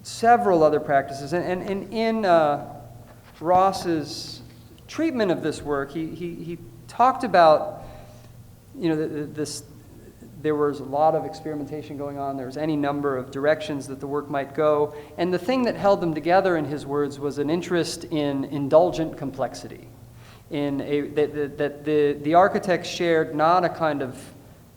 several other practices. And in Ross's treatment of this work, he talked about, you know, there was a lot of experimentation going on. There was any number of directions that the work might go. And the thing that held them together, in his words, was an interest in indulgent complexity. That the architects shared not a kind of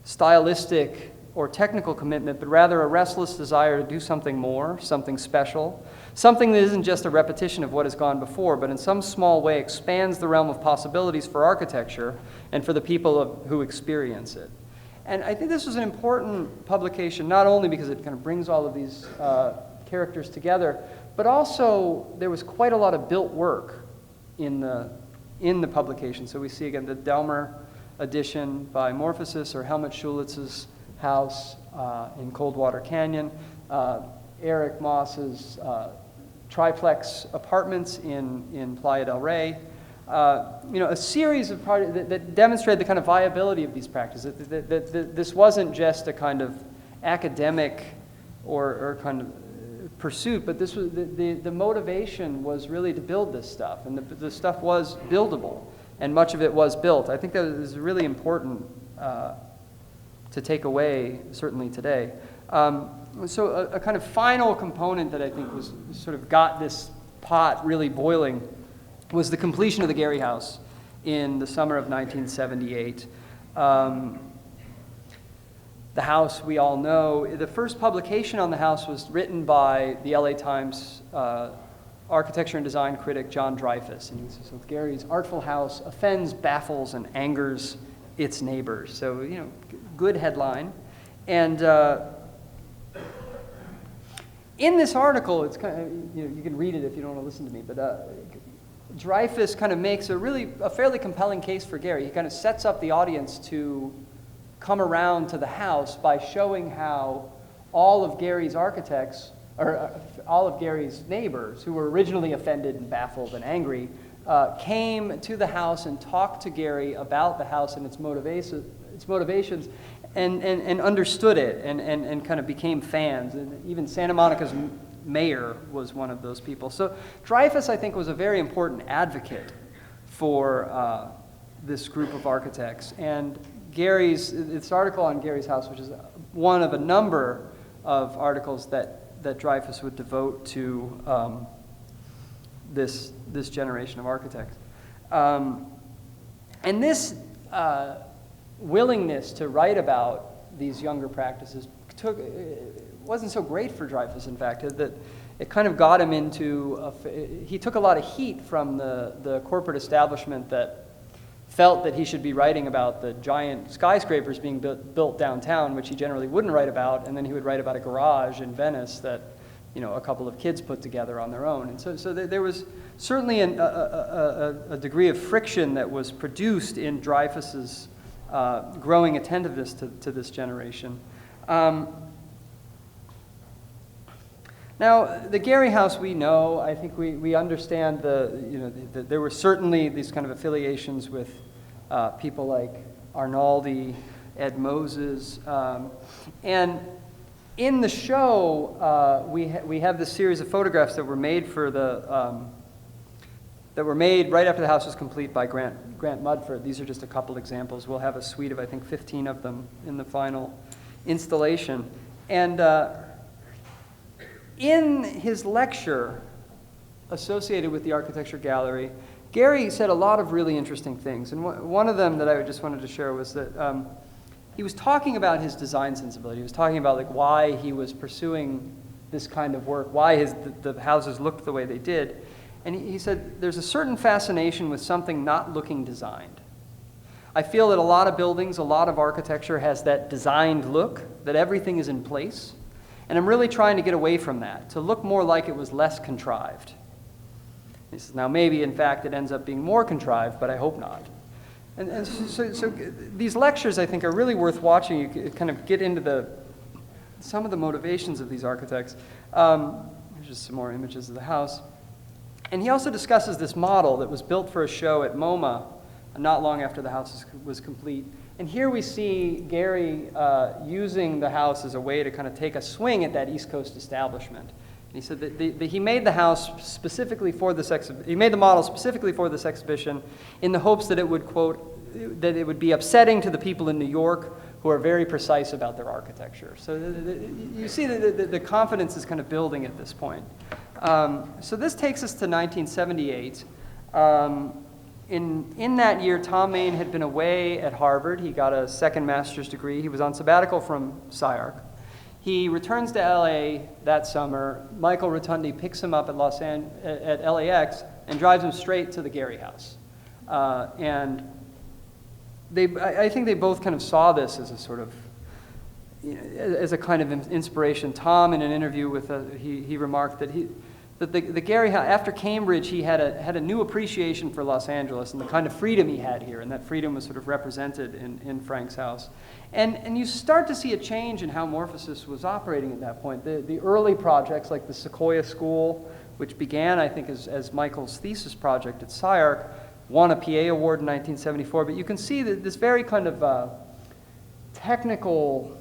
stylistic or technical commitment, but rather a restless desire to do something more, something special, something that isn't just a repetition of what has gone before, but in some small way expands the realm of possibilities for architecture and for the people who experience it. And I think this was an important publication, not only because it kind of brings all of these characters together, but also there was quite a lot of built work in the publication. So we see again the Delmer edition by Morphosis, or Helmut Schulitz's house in Coldwater Canyon, Eric Moss's triplex apartments in Playa del Rey. A series of projects that demonstrated the kind of viability of these practices. That this wasn't just a kind of academic or kind of pursuit, but this was the motivation was really to build this stuff, and the stuff was buildable, and much of it was built. I think that is really important to take away, certainly today. So a kind of final component that I think was sort of got this pot really boiling was the completion of the Gehry House in the summer of 1978. The house, we all know, the first publication on the house was written by the LA Times architecture and design critic John Dreyfus. And he says, so Gehry's artful house offends, baffles, and angers its neighbors. So, good headline. And in this article, it's kind of, you can read it if you don't want to listen to me, but Dreyfus kind of makes a fairly compelling case for Gehry. He kind of sets up the audience to come around to the house by showing how all of Gehry's architects, or all of Gehry's neighbors, who were originally offended and baffled and angry, came to the house and talked to Gehry about the house and its motivations, and understood it, and kind of became fans. And even Santa Monica's mayor was one of those people. So Dreyfus, I think, was a very important advocate for this group of architects. And this article on Gehry's house, which is one of a number of articles that Dreyfus would devote to this generation of architects. And this willingness to write about these younger practices wasn't so great for Dreyfus, in fact, that it kind of got him into, he took a lot of heat from the corporate establishment that felt that he should be writing about the giant skyscrapers being built downtown, which he generally wouldn't write about, and then he would write about a garage in Venice that a couple of kids put together on their own. And so there was certainly a degree of friction that was produced in Dreyfus's growing attentiveness to this generation. Now, the Gehry House, we know, I think we understand there were certainly these kind of affiliations with people like Rinaldi, Ed Moses, and in the show, we have this series of photographs that were made right after the house was complete by Grant Mudford. These are just a couple examples. We'll have a suite of, I think, 15 of them in the final installation. And in his lecture associated with the Architecture Gallery, Gehry said a lot of really interesting things. And one of them that I just wanted to share was that he was talking about his design sensibility. He was talking about why he was pursuing this kind of work, why the houses looked the way they did. And he said, there's a certain fascination with something not looking designed. I feel that a lot of buildings, a lot of architecture has that designed look, that everything is in place. And I'm really trying to get away from that, to look more like it was less contrived. He says, now maybe, in fact, it ends up being more contrived, but I hope not. And so these lectures, I think, are really worth watching. You kind of get into some of the motivations of these architects. Here's just some more images of the house. And he also discusses this model that was built for a show at MoMA not long after the house was complete. And here we see Gehry using the house as a way to kind of take a swing at that East Coast establishment. And he said that he made the house specifically for this he made the model specifically for this exhibition in the hopes that it would, quote, that it would be upsetting to the people in New York who are very precise about their architecture. So you see the confidence is kind of building at this point. So this takes us to 1978. In that year, Thom Mayne had been away at Harvard. He got a second master's degree. He was on sabbatical from SCI-Arc. He returns to LA that summer. Michael Rotondi picks him up at LAX and drives him straight to the Gehry house. And I think they both kind of saw this as a sort of, as a kind of inspiration. Thom, in an interview with, he remarked that the Gehry house, after Cambridge, he had a new appreciation for Los Angeles and the kind of freedom he had here, and that freedom was sort of represented in Frank's house. And you start to see a change in how Morphosis was operating at that point. The early projects, like the Sequoia School, which began, I think, as Michael's thesis project at SCI-Arc, won a PA award in 1974, but you can see that this very kind of technical,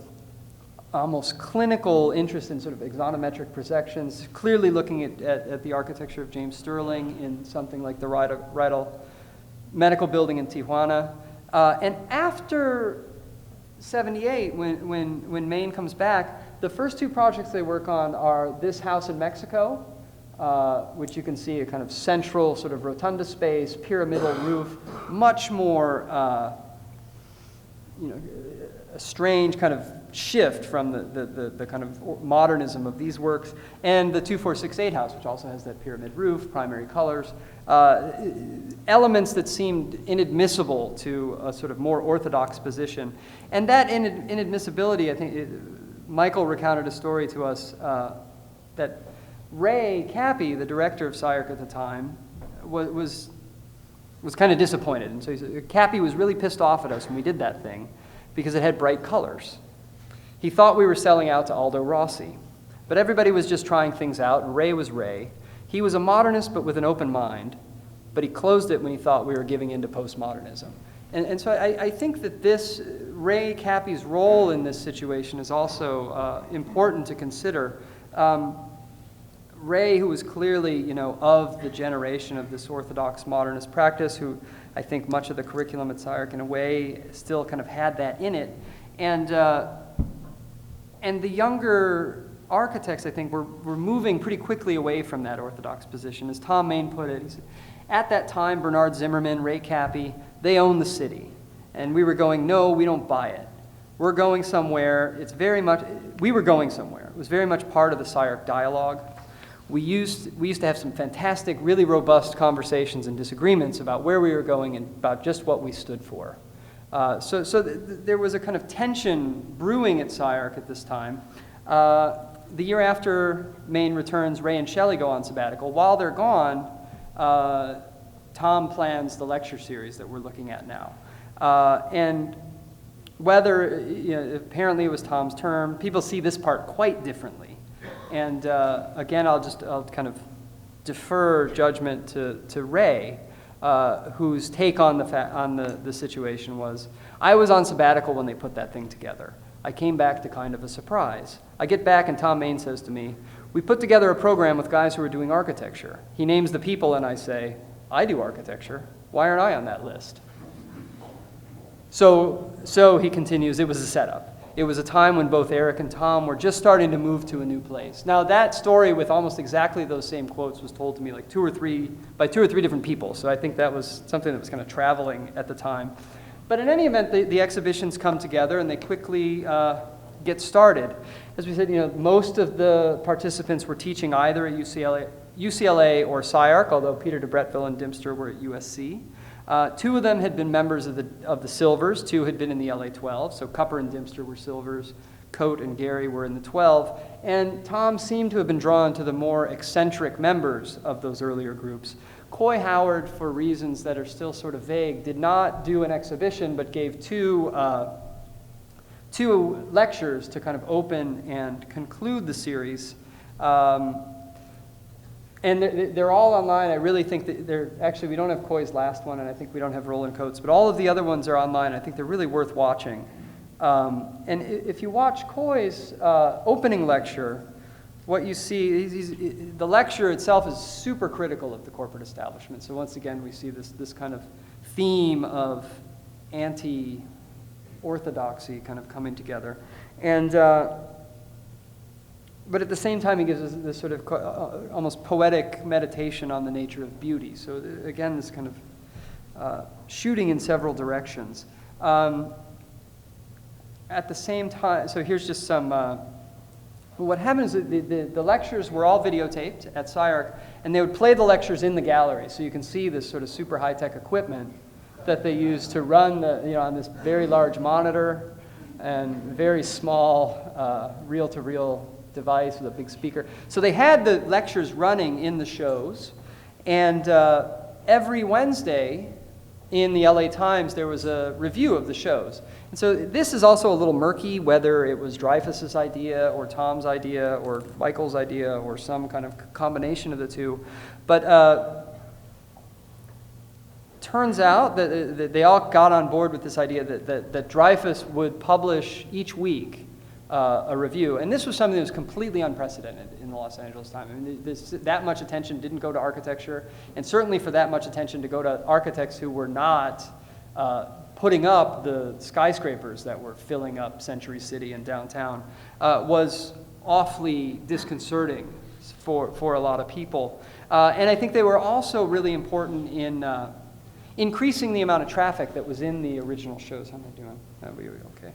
almost clinical interest in sort of axonometric projections, clearly looking at the architecture of James Sterling in something like the Rinaldi Medical Building in Tijuana. And after 78, when Mayne comes back, the first two projects they work on are this house in Mexico, which you can see a kind of central sort of rotunda space, pyramidal roof, much more, a strange kind of shift from the kind of modernism of these works, and the 2468 house, which also has that pyramid roof, primary colors, elements that seemed inadmissible to a sort of more orthodox position. And that inadmissibility, I think, Michael recounted a story to us that Ray Cappy, the director of SCI-Arc at the time, was kind of disappointed. And so he said, Cappy was really pissed off at us when we did that thing because it had bright colors. He thought we were selling out to Aldo Rossi. But everybody was just trying things out, and Ray was Ray. He was a modernist, but with an open mind. But he closed it when he thought we were giving in to postmodernism. And so I think that this, Ray Cappy's role in this situation is also important to consider. Ray, who was clearly, of the generation of this orthodox modernist practice, who I think much of the curriculum at SCI-Arc in a way still kind of had that in it. And the younger architects, I think, were moving pretty quickly away from that orthodox position. As Thom Mayne put it, he said, at that time, Bernard Zimmerman, Ray Cappy, they own the city. And we were going, no, we don't buy it. We're going somewhere. We were going somewhere. It was very much part of the SCI-Arc dialogue. We used to have some fantastic, really robust conversations and disagreements about where we were going and about just what we stood for. So there was a kind of tension brewing at SCI-Arc at this time. The year after Mayne returns, Ray and Shelley go on sabbatical. While they're gone, Thom plans the lecture series that we're looking at now. And whether, apparently it was Thom's term, people see this part quite differently. And again, I'll kind of defer judgment to Ray, whose take on the situation was, I was on sabbatical when they put that thing together. I came back to kind of a surprise. I get back and Thom Mayne says to me, we put together a program with guys who are doing architecture. He names the people and I say, I do architecture. Why aren't I on that list? So he continues, it was a setup. It was a time when both Eric and Thom were just starting to move to a new place. Now that story with almost exactly those same quotes was told to me like by two or three different people. So I think that was something that was kind of traveling at the time. But in any event, the exhibitions come together and they quickly get started. As we said, most of the participants were teaching either at UCLA or SCI-Arc, although Peter de Bretteville and Dimster were at USC. Two of them had been members of the Silvers. Two had been in the LA 12. So Kupper and Dimster were Silvers. Coate and Gehry were in the 12. And Thom seemed to have been drawn to the more eccentric members of those earlier groups. Coy Howard, for reasons that are still sort of vague, did not do an exhibition, but gave two lectures to kind of open and conclude the series. And they're all online. I really think that actually, we don't have Coy's last one, and I think we don't have Roland Coate's, but all of the other ones are online. I think they're really worth watching. And if you watch Coy's opening lecture, what you see, the lecture itself is super critical of the corporate establishment. So once again, we see this kind of theme of orthodoxy kind of coming together. And but at the same time, he gives us this sort of almost poetic meditation on the nature of beauty. So again, this kind of shooting in several directions. At the same time, so here's just some, what happened is that the lectures were all videotaped at SCI-Arc, and they would play the lectures in the gallery. So you can see this sort of super high-tech equipment that they use to run on this very large monitor and very small reel-to-reel device with a big speaker. So they had the lectures running in the shows, and every Wednesday in the LA Times there was a review of the shows. And so this is also a little murky whether it was Dreyfus's idea or Thom's idea or Michael's idea or some kind of combination of the two. But turns out that they all got on board with this idea that Dreyfus would publish each week a review. And this was something that was completely unprecedented in the Los Angeles Times. I mean, that much attention didn't go to architecture, and certainly for that much attention to go to architects who were not putting up the skyscrapers that were filling up Century City and downtown was awfully disconcerting for a lot of people. And I think they were also really important in increasing the amount of traffic that was in the original shows. How am I doing? That'll be okay.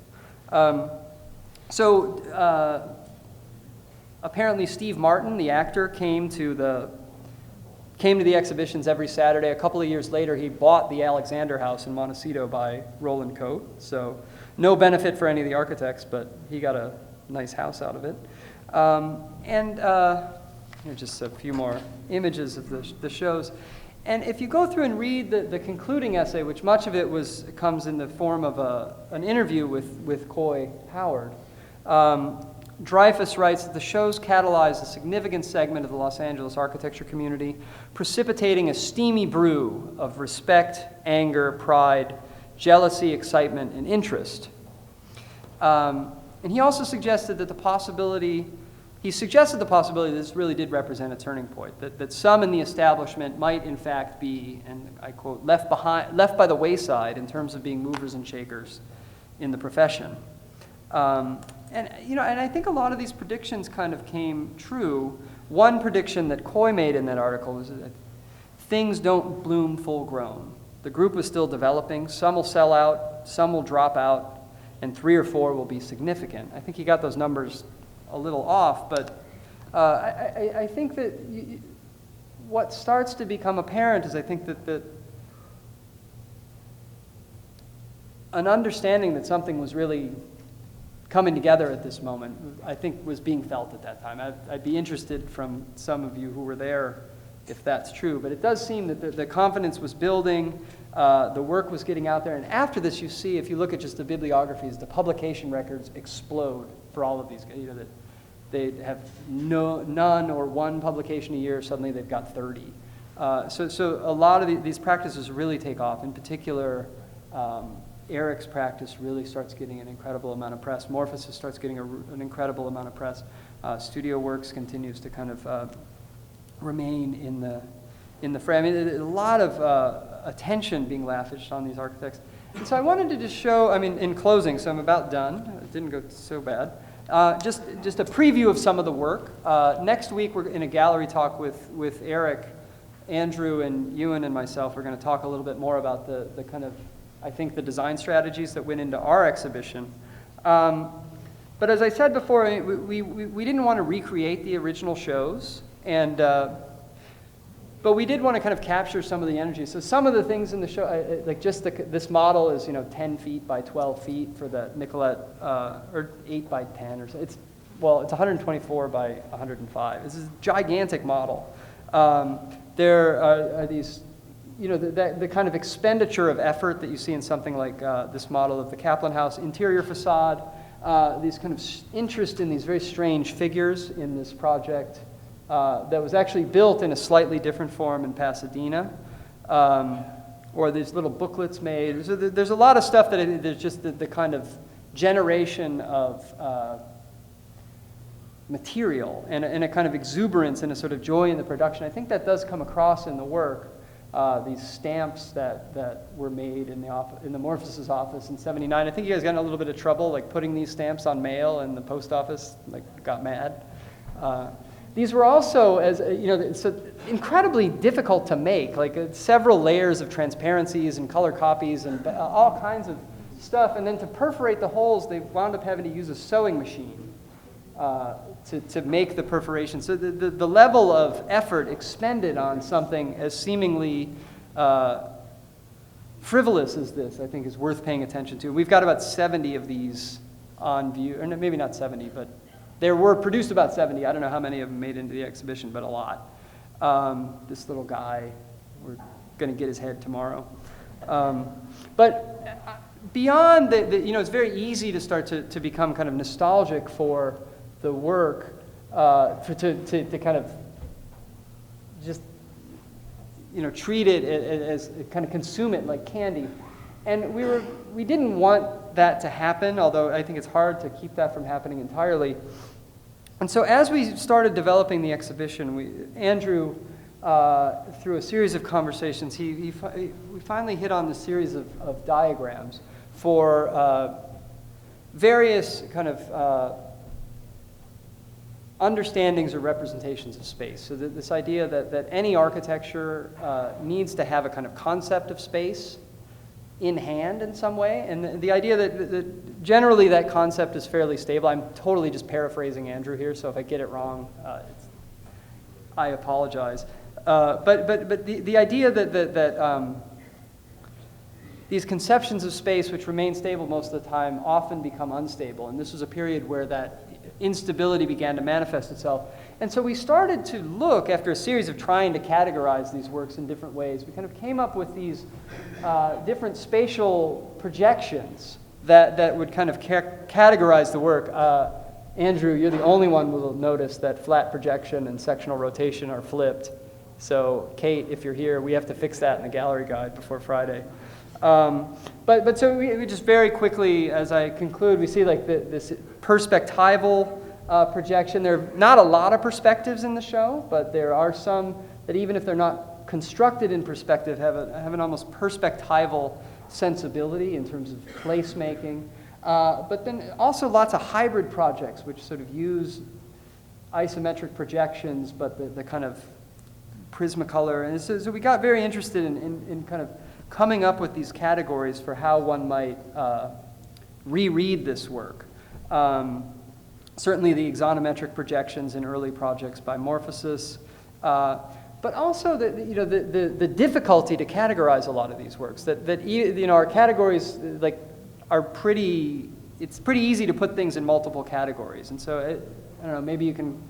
So apparently Steve Martin, the actor, came to the exhibitions every Saturday. A couple of years later, he bought the Alexander House in Montecito by Roland Coate. So no benefit for any of the architects, but he got a nice house out of it. Just a few more images of the shows. And if you go through and read the concluding essay, which much of it comes in the form of an interview with Coy Howard, Dreyfus writes that the shows catalyzed a significant segment of the Los Angeles architecture community, precipitating a steamy brew of respect, anger, pride, jealousy, excitement, and interest. And he also suggested that this really did represent a turning point, that some in the establishment might in fact be, and I quote, left by the wayside in terms of being movers and shakers in the profession. And I think a lot of these predictions kind of came true. One prediction that Coy made in that article was that things don't bloom full grown. The group was still developing. Some will sell out, some will drop out, and 3 or 4 will be significant. I think he got those numbers a little off, but I think that what starts to become apparent is I think that an understanding that something was really coming together at this moment, I think, was being felt at that time. I'd be interested from some of you who were there if that's true, but it does seem that the confidence was building, the work was getting out there, and after this you see, if you look at just the bibliographies, the publication records explode for all of these guys. That they have none or one publication a year, suddenly they've got 30. So a lot of these practices really take off. In particular, Eric's practice really starts getting an incredible amount of press. Morphosis starts getting an incredible amount of press. Studio Works continues to kind of remain in the frame. I mean, a lot of attention being lavished on these architects. And so I wanted to just show, in closing, so I'm about done. It didn't go so bad. Just a preview of some of the work. Next week we're in a gallery talk with Eric, Andrew, and Ewan and myself. We're going to talk a little bit more about the kind of, I think, the design strategies that went into our exhibition. But as I said before, we didn't want to recreate the original shows, but we did want to kind of capture some of the energy. So some of the things in the show, like just this model is 10 feet by 12 feet for the Nicolette, or 8 by 10 or so. It's 124 by 105. This is a gigantic model. There are these, the kind of expenditure of effort that you see in something like this model of the Kaplan House interior facade, these kind of interest in these very strange figures in this project that was actually built in a slightly different form in Pasadena, or these little booklets made. So there's a lot of stuff that there's just the kind of generation of material and a kind of exuberance and a sort of joy in the production. I think that does come across in the work. these stamps that were made in the Morphos's office in '79. I think you guys got in a little bit of trouble, like putting these stamps on mail, and the post office got mad. These were also, so incredibly difficult to make, several layers of transparencies and color copies and all kinds of stuff. And then to perforate the holes, they wound up having to use a sewing machine to make the perforation. So the level of effort expended on something as seemingly frivolous as this, I think, is worth paying attention to. We've got about 70 of these on view, or maybe not 70, but there were produced about 70. I don't know how many of them made into the exhibition, but a lot. This little guy, we're going to get his head tomorrow. But beyond it's very easy to start to become kind of nostalgic for the work, to kind of just treat it as kind of consume it like candy. And we didn't want that to happen, although I think it's hard to keep that from happening entirely. And so as we started developing the exhibition, Andrew, through a series of conversations, we finally hit on the series of diagrams for various kind of understandings or representations of space. So this idea that any architecture needs to have a kind of concept of space in hand in some way, and the idea that generally that concept is fairly stable. I'm totally just paraphrasing Andrew here, so if I get it wrong, I apologize. But the idea that these conceptions of space, which remain stable most of the time, often become unstable, and this was a period where that instability began to manifest itself. And so we started to look, after a series of trying to categorize these works in different ways, we kind of came up with these different spatial projections that would kind of categorize the work. Andrew, you're the only one who will notice that flat projection and sectional rotation are flipped. So Kate, if you're here, we have to fix that in the gallery guide before Friday. But so we just very quickly, as I conclude, we see this perspectival projection. There are not a lot of perspectives in the show, but there are some that, even if they're not constructed in perspective, have an almost perspectival sensibility in terms of placemaking. But then also lots of hybrid projects, which sort of use isometric projections, but the kind of Prismacolor. And so we got very interested in kind of coming up with these categories for how one might reread this work. Certainly the axonometric projections in early projects by Morphosis, but also the difficulty to categorize a lot of these works. Our categories are pretty. It's pretty easy to put things in multiple categories, and so I don't know. Maybe you can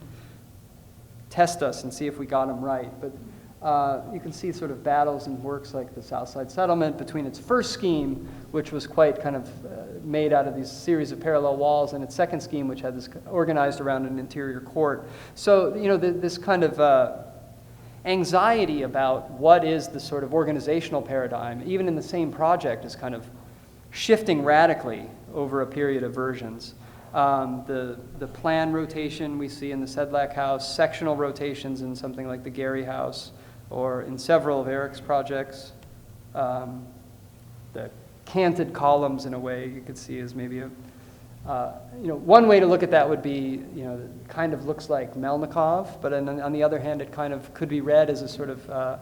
test us and see if we got them right, but. You can see sort of battles in works like the Southside Settlement between its first scheme, which was quite kind of made out of these series of parallel walls, and its second scheme, which had this organized around an interior court. So, this kind of anxiety about what is the sort of organizational paradigm, even in the same project, is kind of shifting radically over a period of versions. The plan rotation we see in the Sedlak House, sectional rotations in something like the Gehry House, or in several of Eric's projects. The canted columns, in a way, you could see as maybe one way to look at that would be, it kind of looks like Melnikov, but on the other hand, it kind of could be read as a sort of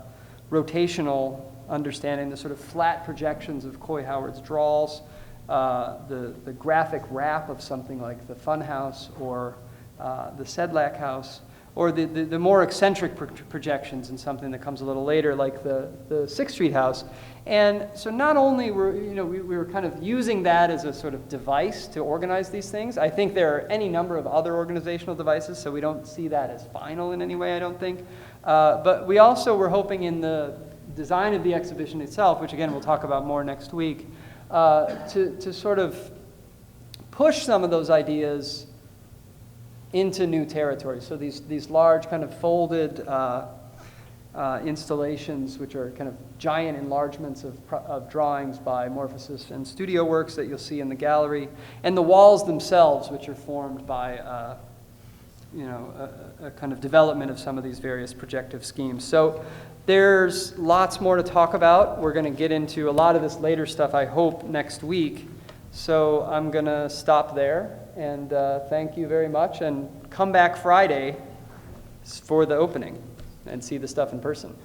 rotational understanding, the sort of flat projections of Coy Howard's draws, the graphic wrap of something like the Fun House or the Sedlak House, or the more eccentric projections in something that comes a little later, like the Sixth Street House. And so not only were we were kind of using that as a sort of device to organize these things. I think there are any number of other organizational devices, so we don't see that as final in any way, I don't think. But we also were hoping in the design of the exhibition itself, which again we'll talk about more next week, to sort of push some of those ideas into new territory. So these large kind of folded installations, which are kind of giant enlargements of drawings by Morphosis and studio works that you'll see in the gallery, and the walls themselves, which are formed by a kind of development of some of these various projective schemes. So There's lots more to talk about. We're going to get into a lot of this later stuff, I hope, next week. So I'm going to stop there, and thank you very much, and come back Friday for the opening and see the stuff in person.